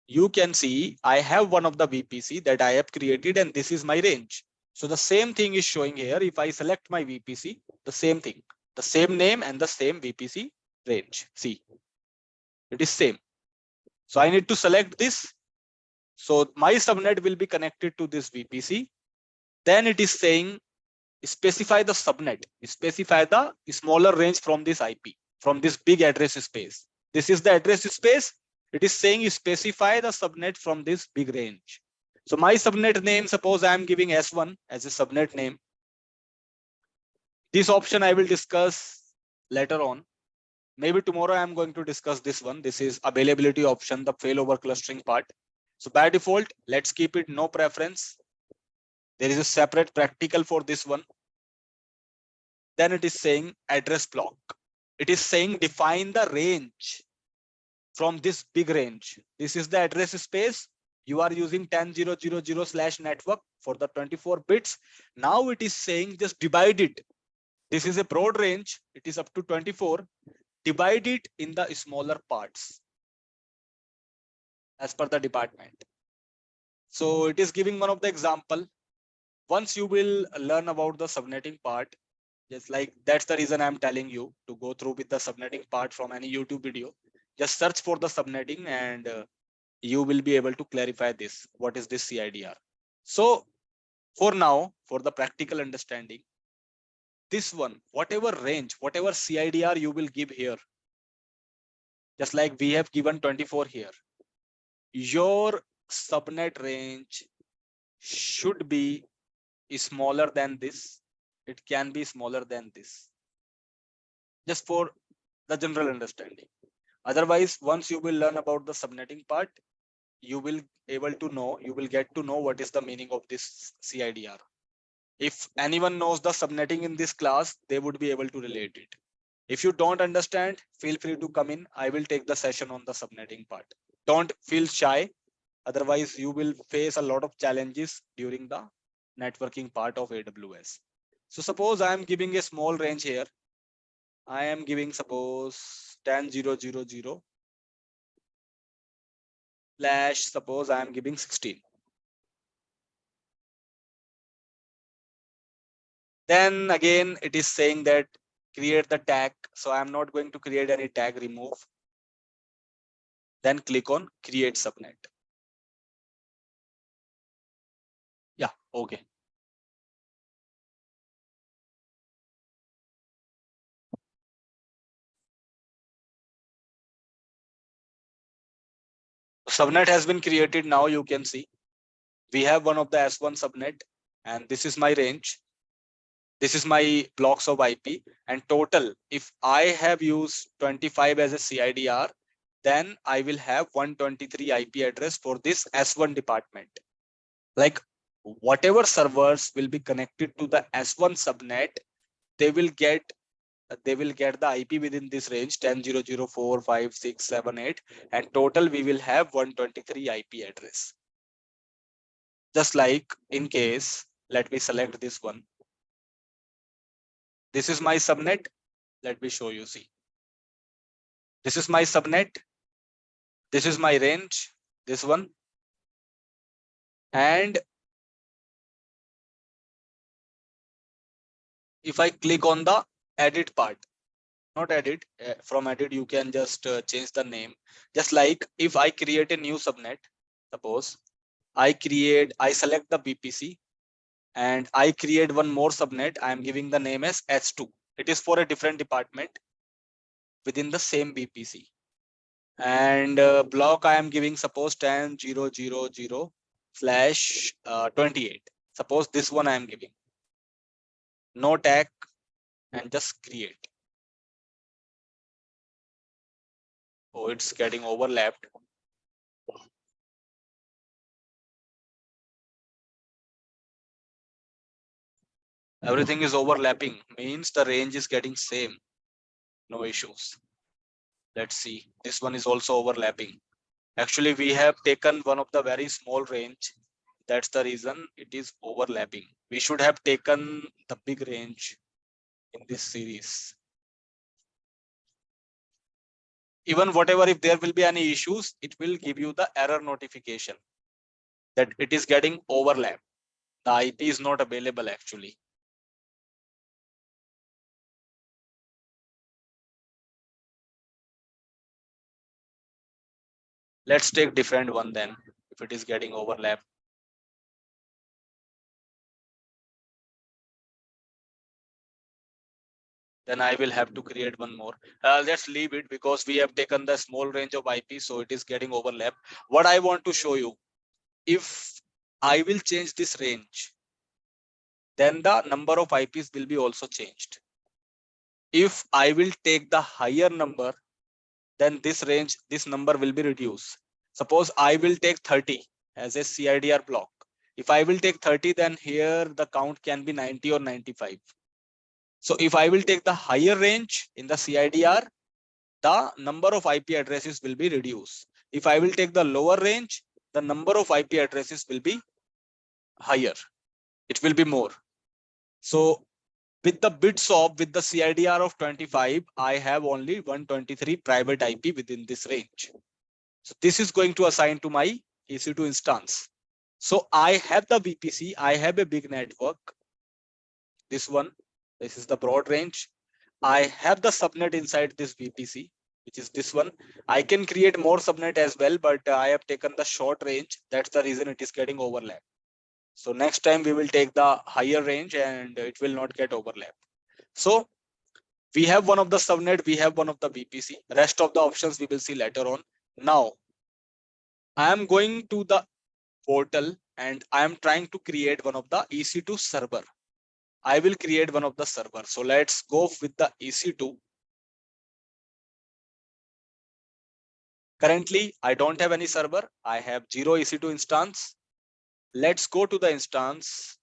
you can see I have one of the VPC that I have created, and this is my range. So the same thing is showing here. If I select my VPC, the same thing, the same name and the same VPC range. See, it is same. So I need to select this. So my subnet will be connected to this VPC. Then it is saying specify the subnet, specify the smaller range from this IP, from this big address space. This is the address space. It is saying specify the subnet from this big range. So my subnet name, suppose I am giving S1 as a subnet name. This option I will discuss later on. Maybe tomorrow I am going to discuss this one. This is availability option, the failover clustering part. So by default, let's keep it no preference. There is a separate practical for this one. Then it is saying address block. It is saying define the range from this big range. This is the address space. You are using 10.0.0.0/network for the 24 bits. Now it is saying just divide it. This is a broad range. It is up to 24. Divide it in the smaller parts as per the department. So it is giving one of the example. Once you will learn about the subnetting part, just like that's the reason I'm telling you to go through with the subnetting part from any YouTube video. Just search for the subnetting and you will be able to clarify this. What is this CIDR? So for now, for the practical understanding, this one, whatever range, whatever CIDR you will give here, just like we have given 24 here, your subnet range should be smaller than this. It can be smaller than this. just for the general understanding. Otherwise, once you will learn about the subnetting part, you will get to know what is the meaning of this CIDR. If anyone knows the subnetting in this class, they would be able to relate it. If you don't understand, feel free to come in. I will take the session on the subnetting part. Don't feel shy. Otherwise, you will face a lot of challenges during the networking part of AWS. So suppose I am giving a small range here. I am giving suppose 10,000 slash suppose I am giving 16. Then again, it is saying that create the tag. So I'm not going to create any tag, remove. Then click on create subnet. Yeah, okay. Subnet has been created. Now you can see we have one of the S1 subnet, and this is my range. This is my blocks of IP, and total, if I have used 25 as a CIDR, then I will have 123 IP address for this S1 department. Like whatever servers will be connected to the S1 subnet, they will get the IP within this range 10.0.0.4, 5, 6, 7, 8, and total we will have 123 IP address. Just like in case, let me select this one. This is my subnet. Let me show you. See, this is my subnet. This is my range. This one. And if I click on the edit part, not edit, from edit you can just change the name. Just like if I create a new subnet, suppose I select the BPC and I create one more subnet. I am giving the name as H2. It is for a different department within the same BPC. And block I am giving suppose 10.0.0.0 slash 28. Suppose this one I am giving. No tag and just create. Oh, it's getting overlapped. Everything is overlapping, means the range is getting same. No issues. Let's see. This one is also overlapping. Actually, we have taken one of the very small range. That's the reason it is overlapping. We should have taken the big range in this series. Even whatever, if there will be any issues, it will give you the error notification that it is getting overlapped. The IP is not available actually. Let's take different one then, if it is getting overlapped. Then I will have to create one more. Let's leave it because we have taken the small range of IP, so it is getting overlapped. What I want to show you, if I will change this range, then the number of IPs will be also changed. If I will take the higher number, then this range, this number will be reduced. Suppose I will take 30 as a CIDR block. If I will take 30, then here the count can be 90 or 95. So if I will take the higher range in the CIDR, the number of IP addresses will be reduced. If I will take the lower range, the number of IP addresses will be higher. It will be more. So with the with the CIDR of 25, I have only 123 private IP within this range. So this is going to assign to my EC2 instance. So I have the VPC, I have a big network. This one, this is the broad range. I have the subnet inside this VPC, which is this one. I can create more subnet as well, but I have taken the short range. That's the reason it is getting overlap. So next time we will take the higher range and it will not get overlap. So we have one of the subnet, we have one of the VPC. Rest of the options we will see later on. Now, I am going to the portal and I am trying to create one of the EC2 server. I will create one of the server. So let's go with the EC2. Currently, I don't have any server. I have 0 EC2 instance. Let's go to the instance.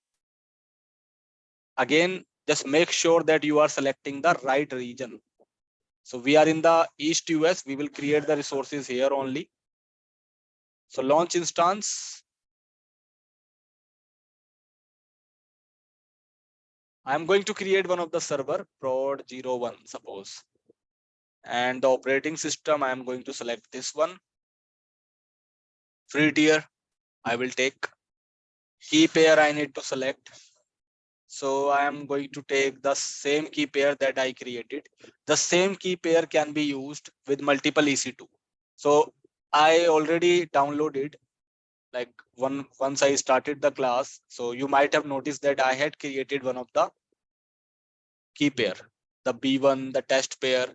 Again, just make sure that you are selecting the right region. So we are in the East US. We will create the resources here only. So launch instance. I'm going to create one of the server prod 01, suppose. And the operating system, I'm going to select this one. Free tier, I will take. Key pair I need to select. So I am going to take the same key pair that I created. The same key pair can be used with multiple EC2. So I already downloaded, like once I started the class. So you might have noticed that I had created one of the key pair, the B1, the test pair,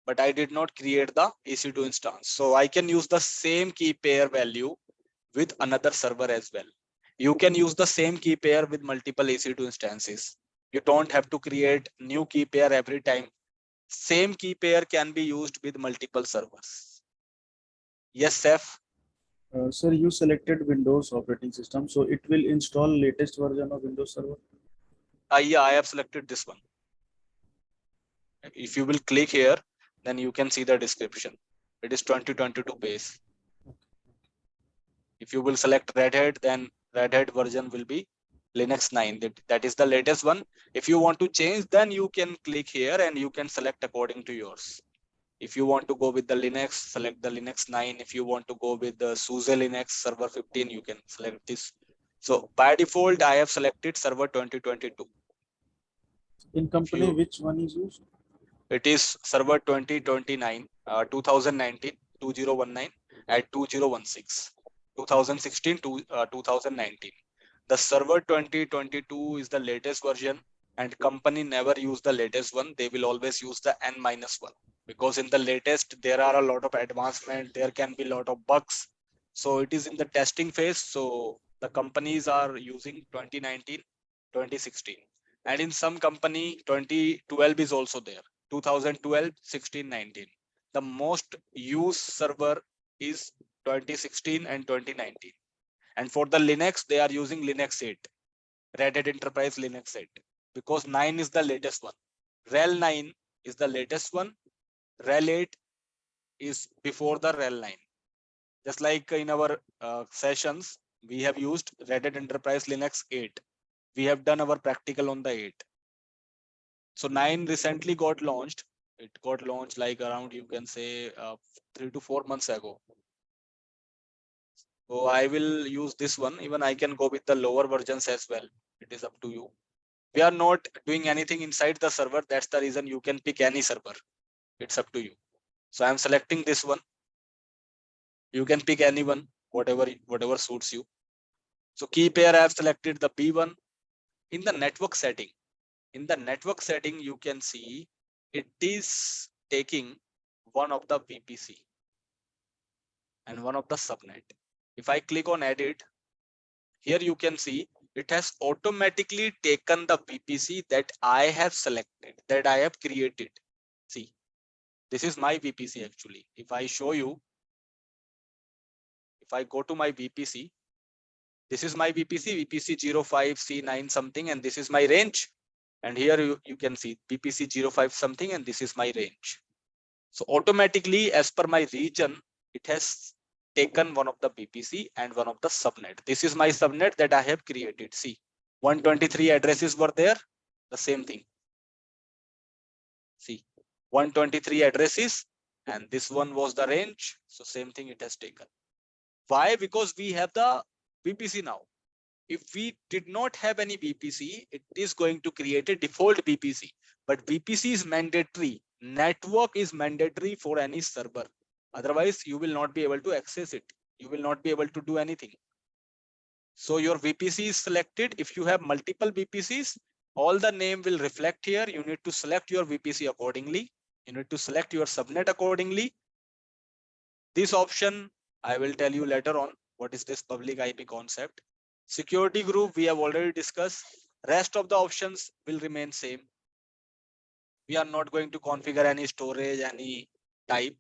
but I did not create the EC2 instance. So I can use the same key pair value with another server as well. You can use the same key pair with multiple EC2 instances. You don't have to create new key pair every time. Same key pair can be used with multiple servers. Yes, Seth? Sir, you selected Windows operating system, so it will install latest version of Windows Server. Yeah, I have selected this one. If you will click here, then you can see the description. It is 2022 base. If you will select Red Hat, then Red Hat version will be Linux 9. That is the latest one. If you want to change, then you can click here and you can select according to yours. If you want to go with the Linux, select the Linux 9. If you want to go with the SUSE Linux Server 15, you can select this. So by default, I have selected Server 2022. In company, which one is used? It is Server 2019 2019 at 2016, 2016 to 2019. The Server 2022 is the latest version, and company never use the latest one. They will always use the N-1, because in the latest there are a lot of advancement. There can be a lot of bugs. So it is in the testing phase. So the companies are using 2019, 2016. And in some company, 2012 is also there. 2012, 16, 19. The most used server is 2016 and 2019. And for the Linux, they are using Linux 8, Red Hat Enterprise Linux 8, because 9 is the latest one. RHEL 9 is the latest one. RHEL 8 is before the RHEL 9. Just like in our sessions, we have used Red Hat Enterprise Linux 8. We have done our practical on the 8. So 9 recently got launched. It got launched like around, you can say, 3 to 4 months ago. So I will use this one. Even I can go with the lower versions as well. It is up to you. We are not doing anything inside the server. That's the reason you can pick any server. It's up to you. So I'm selecting this one. You can pick anyone, whatever suits you. So key pair, I have selected the B1. In the network setting, you can see it is taking one of the VPC and one of the subnet. If I click on edit, here you can see it has automatically taken the VPC that I have selected, that I have created. See, this is my VPC actually. If I show you, if I go to my VPC, this is my VPC, VPC 05C9 something, and this is my range. And here you can see VPC 05 something, and this is my range. So automatically, as per my region, it has taken one of the VPC and one of the subnet. This is my subnet that I have created. See, 123 addresses were there, the same thing. See, 123 addresses, and this one was the range. So same thing it has taken. Why? Because we have the VPC now. If we did not have any VPC, it is going to create a default VPC. But VPC is mandatory. Network is mandatory for any server. Otherwise, you will not be able to access it. You will not be able to do anything. So your VPC is selected. If you have multiple VPCs, all the name will reflect here. You need to select your VPC accordingly. You need to select your subnet accordingly. This option, I will tell you later on, what is this public IP concept. Security group, we have already discussed. Rest of the options will remain same. We are not going to configure any storage, any type.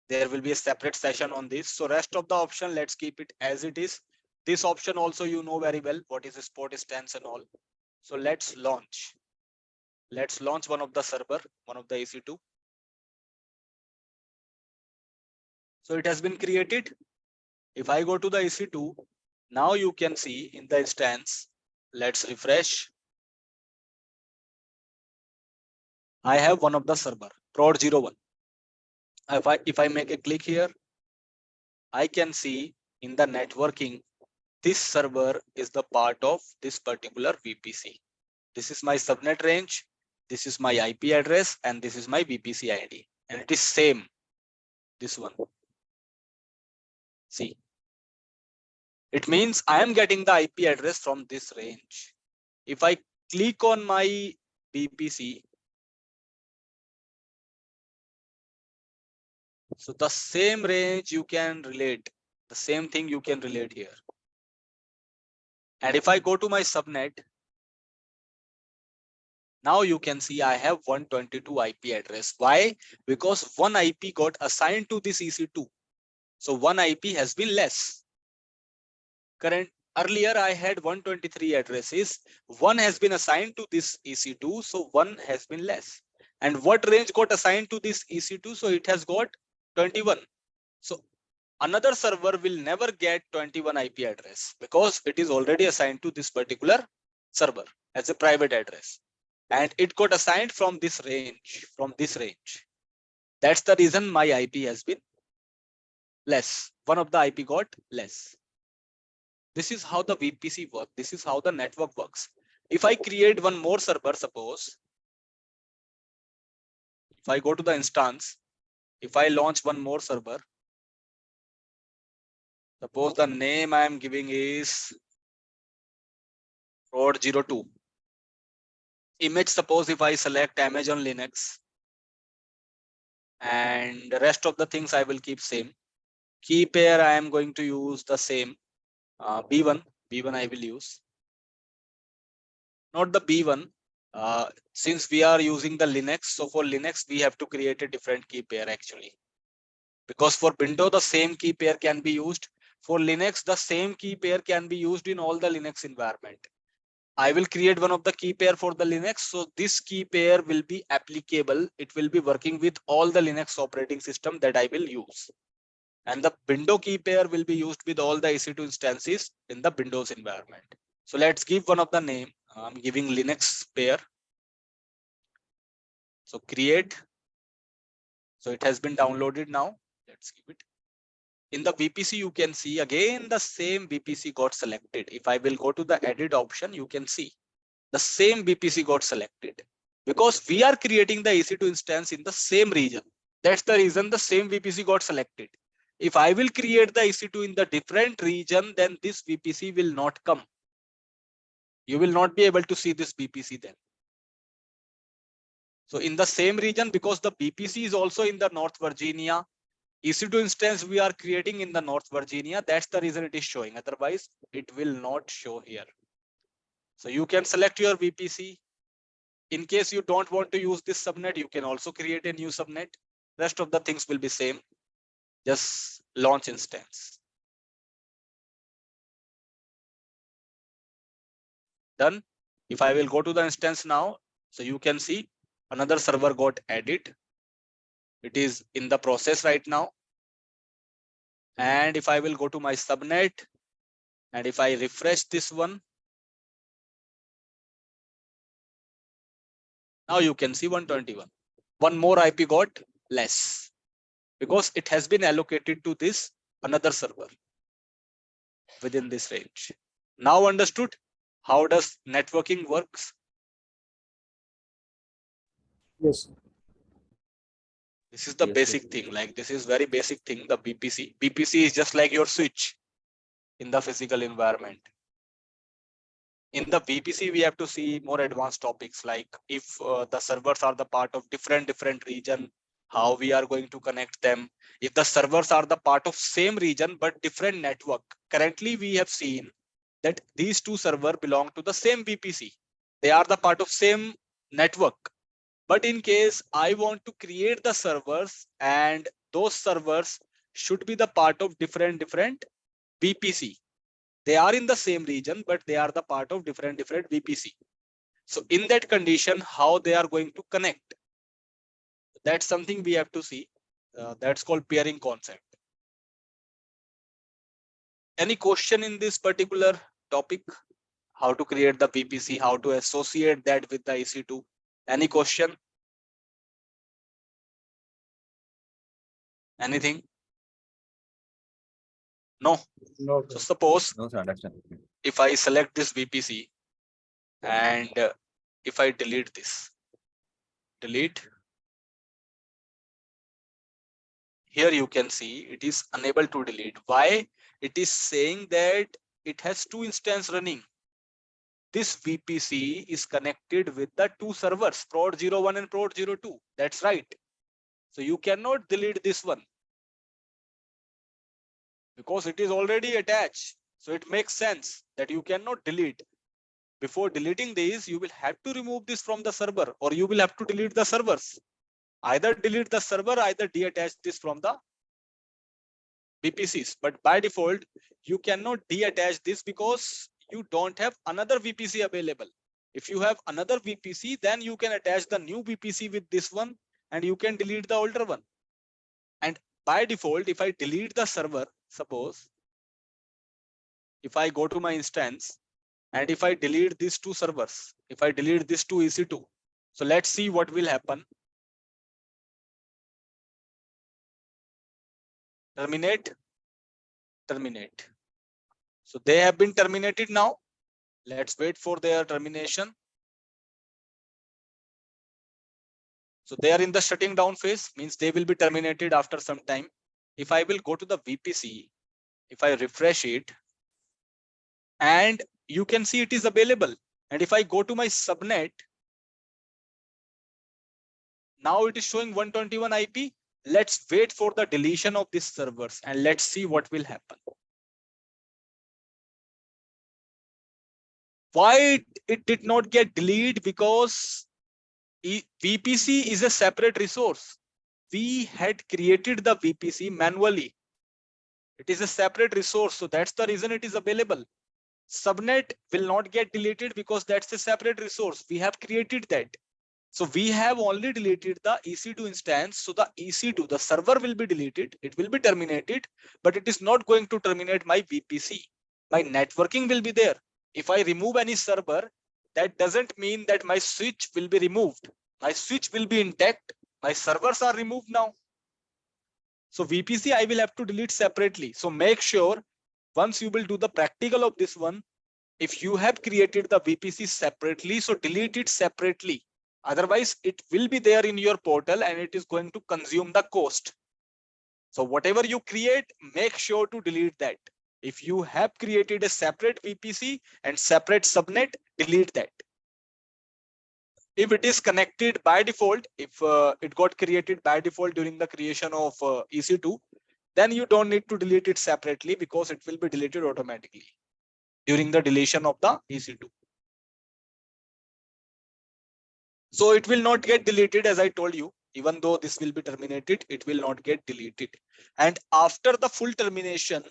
There will be a separate session on this. So rest of the option, let's keep it as it is. This option also you know very well what is a spot stance and all. So let's launch. Let's launch one of the server, one of the EC2. So it has been created. If I go to the EC2, now you can see in the instance, let's refresh. I have one of the server, prod 01. If I make a click here, I can see in the networking, this server is the part of this particular VPC. This is my subnet range. This is my IP address, and this is my VPC ID. And it is same, this one. See, it means I am getting the IP address from this range. If I click on my VPC, so the same range you can relate, the same thing you can relate here. And if I go to my subnet, now you can see I have 122 IP address. Why? Because one IP got assigned to this EC2. So one IP has been less. Earlier I had 123 addresses. One has been assigned to this EC2. So one has been less. And what range got assigned to this EC2? So it has got 21. So another server will never get 21 IP address because it is already assigned to this particular server as a private address. And it got assigned from this range, That's the reason my IP has been less. One of the IP got less. This is how the VPC works. This is how the network works. If I create one more server, suppose, if I go to the instance, if I launch one more server, suppose the name I am giving is prod 02. Image, suppose if I select Amazon Linux, and the rest of the things I will keep same. Key pair I am going to use the same. B1 I will use. Not the B1. Since we are using the Linux, so for Linux we have to create a different key pair actually. Because for Windows the same key pair can be used. For Linux the same key pair can be used in all the Linux environment. I will create one of the key pair for the Linux. So this key pair will be applicable. It will be working with all the Linux operating system that I will use. And the window key pair will be used with all the EC2 instances in the Windows environment. So let's give one of the name. I'm giving Linux pair. So create. So it has been downloaded now. Let's give it. In the VPC, you can see again the same VPC got selected. If I will go to the edit option, you can see the same VPC got selected because we are creating the EC2 instance in the same region. That's the reason the same VPC got selected. If I will create the EC2 in the different region, then this VPC will not come. You will not be able to see this VPC then. So in the same region, because the VPC is also in the North Virginia, EC2 instance we are creating in the North Virginia. That's the reason it is showing. Otherwise, it will not show here. So you can select your VPC. In case you don't want to use this subnet, you can also create a new subnet. Rest of the things will be same. Just launch instance. Done. If I will go to the instance now, so you can see another server got added. It is in the process right now. And if I will go to my subnet, and if I refresh this one, now you can see 121. One more IP got less because it has been allocated to this another server within this range. Now understood how does networking works? Yes. This is the basic thing. Like this is very basic thing. The VPC. VPC is just like your switch in the physical environment. In the VPC, we have to see more advanced topics like if the servers are the part of different region, how we are going to connect them. If the servers are the part of same region but different network. Currently, we have seen that these two servers belong to the same VPC. They are the part of same network. But in case I want to create the servers and those servers should be the part of different VPC. They are in the same region, but they are the part of different VPC. So in that condition, how they are going to connect? That's something we have to see. That's called peering concept. Any question in this particular topic? How to create the VPC, how to associate that with the EC2? Any question? Anything? No. No, So sir. suppose No, sir, understand. if I select this VPC and if I delete this, delete, here you can see it is unable to delete. Why? It is saying that it has two instances running. This VPC is connected with the two servers, prod 01 and prod 02. That's right. So you cannot delete this one because it is already attached. So it makes sense that you cannot delete. Before deleting these, you will have to remove this from the server, or you will have to delete the servers. Either delete the server, either deattach this from the VPCs. But by default, you cannot deattach this because you don't have another VPC available. If you have another VPC, then you can attach the new VPC with this one and you can delete the older one. And by default, if I delete the server, suppose if I go to my instance and if I delete these two servers, if I delete this to EC2, so let's see what will happen. Terminate, terminate. So they have been terminated now. Let's wait for their termination. So they are in the shutting down phase, means they will be terminated after some time. If I will go to the VPC, if I refresh it, and you can see it is available. And if I go to my subnet, now it is showing 121 IP. Let's wait for the deletion of these servers and let's see what will happen. Why it did not get deleted? Because VPC is a separate resource. We had created the VPC manually. It is a separate resource, so that's the reason it is available. Subnet will not get deleted because that's a separate resource. We have created that. So we have only deleted the EC2 instance. So the EC2, the server will be deleted. It will be terminated, but it is not going to terminate my VPC. My networking will be there. If I remove any server, that doesn't mean that my switch will be removed. My switch will be intact. My servers are removed now. So VPC, I will have to delete separately. So make sure once you will do the practical of this one, if you have created the VPC separately, so delete it separately. Otherwise, it will be there in your portal and it is going to consume the cost. So whatever you create, make sure to delete that. If you have created a separate VPC and separate subnet, delete that. If it is connected by default, if it got created by default during the creation of EC2, then you don't need to delete it separately because it will be deleted automatically during the deletion of the EC2. So it will not get deleted, as I told you. Even though this will be terminated, it will not get deleted. And after the full termination,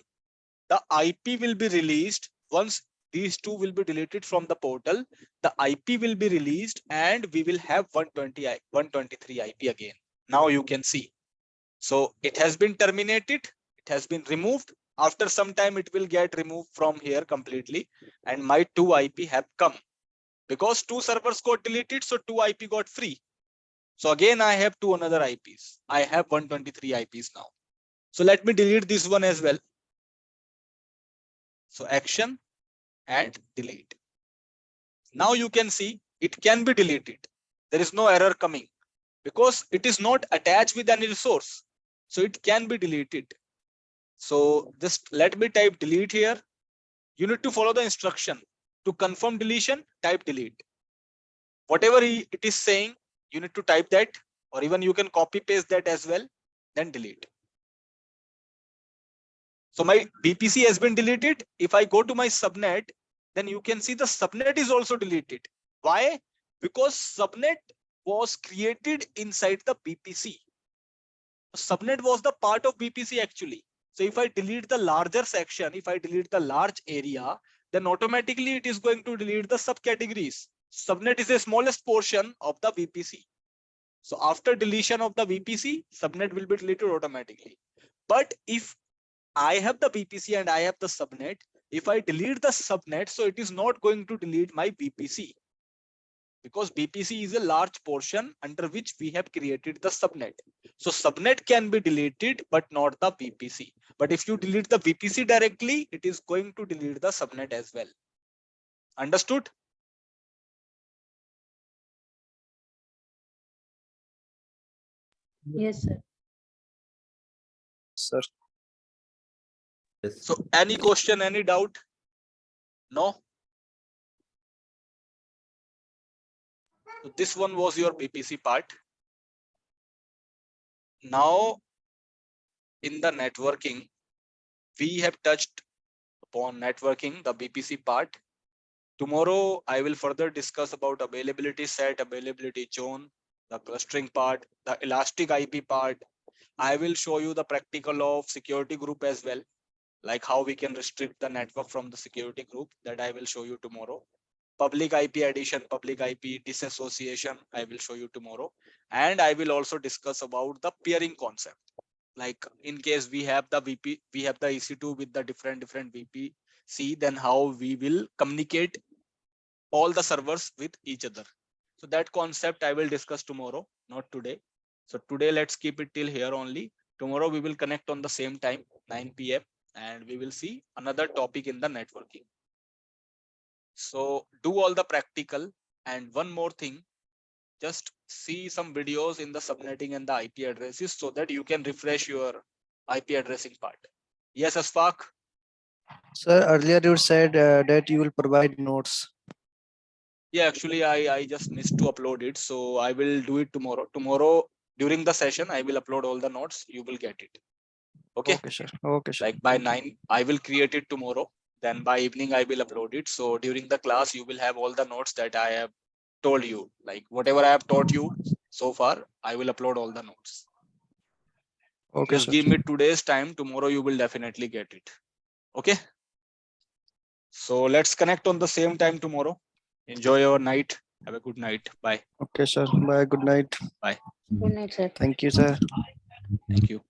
the IP will be released. Once these two will be deleted from the portal, the IP will be released and we will have 123 IP again. Now you can see. So it has been terminated. It has been removed. After some time, it will get removed from here completely. And my 2 IP have come. Because 2 servers got deleted, so 2 IP got free. So again, I have 2 another IPs. I have 123 IPs now. So let me delete this one as well. So action and delete. Now you can see it can be deleted. There is no error coming because it is not attached with any resource. So it can be deleted. So just let me type delete here. You need to follow the instruction. To confirm deletion, type delete. Whatever it is saying, you need to type that, or even you can copy paste that as well, then delete. So my VPC has been deleted. If I go to my subnet, then you can see the subnet is also deleted. Why? Because subnet was created inside the VPC. Subnet was the part of VPC actually. So if I delete the larger section, if I delete the large area, then automatically it is going to delete the subcategories. Subnet is the smallest portion of the VPC. So after deletion of the VPC, subnet will be deleted automatically. But if I have the VPC and I have the subnet, if I delete the subnet, so it is not going to delete my VPC, because VPC is a large portion under which we have created the subnet. So subnet can be deleted, but not the VPC. But if you delete the VPC directly, it is going to delete the subnet as well. Understood? Yes, sir. Sir. So any question, any doubt? No? So this one was your VPC part. Now in the networking, we have touched upon networking, the VPC part. Tomorrow, I will further discuss about availability set, availability zone, the clustering part, the elastic IP part. I will show you the practical of security group as well, like how we can restrict the network from the security group. That I will show you tomorrow. Public IP addition, public IP disassociation, I will show you tomorrow. And I will also discuss about the peering concept. Like in case we have the VP, we have the EC2 with the different VPC, then how we will communicate all the servers with each other. So that concept I will discuss tomorrow, not today. So today let's keep it till here only. Tomorrow we will connect on the same time, 9 p.m. and we will see another topic in the networking. So do all the practical, and one more thing, just see some videos in the subnetting and the IP addresses so that you can refresh your IP addressing part. Yes, Asfaq? Sir, earlier you said that you will provide notes. Yeah, actually I just missed to upload it. So I will do it tomorrow. Tomorrow during the session, I will upload all the notes. You will get it. Okay. Okay, sir. Okay, sir. Like by 9, I will create it tomorrow. Then by evening, I will upload it. So during the class, you will have all the notes that I have told you. Like whatever I have taught you so far, I will upload all the notes. Okay, Just sir. give me 2 days time. Tomorrow, you will definitely get it. Okay. So let's connect on the same time tomorrow. Enjoy your night. Have a good night. Bye. Okay, sir. Bye. Good night. Good night, sir. Thank you, sir. Thank you.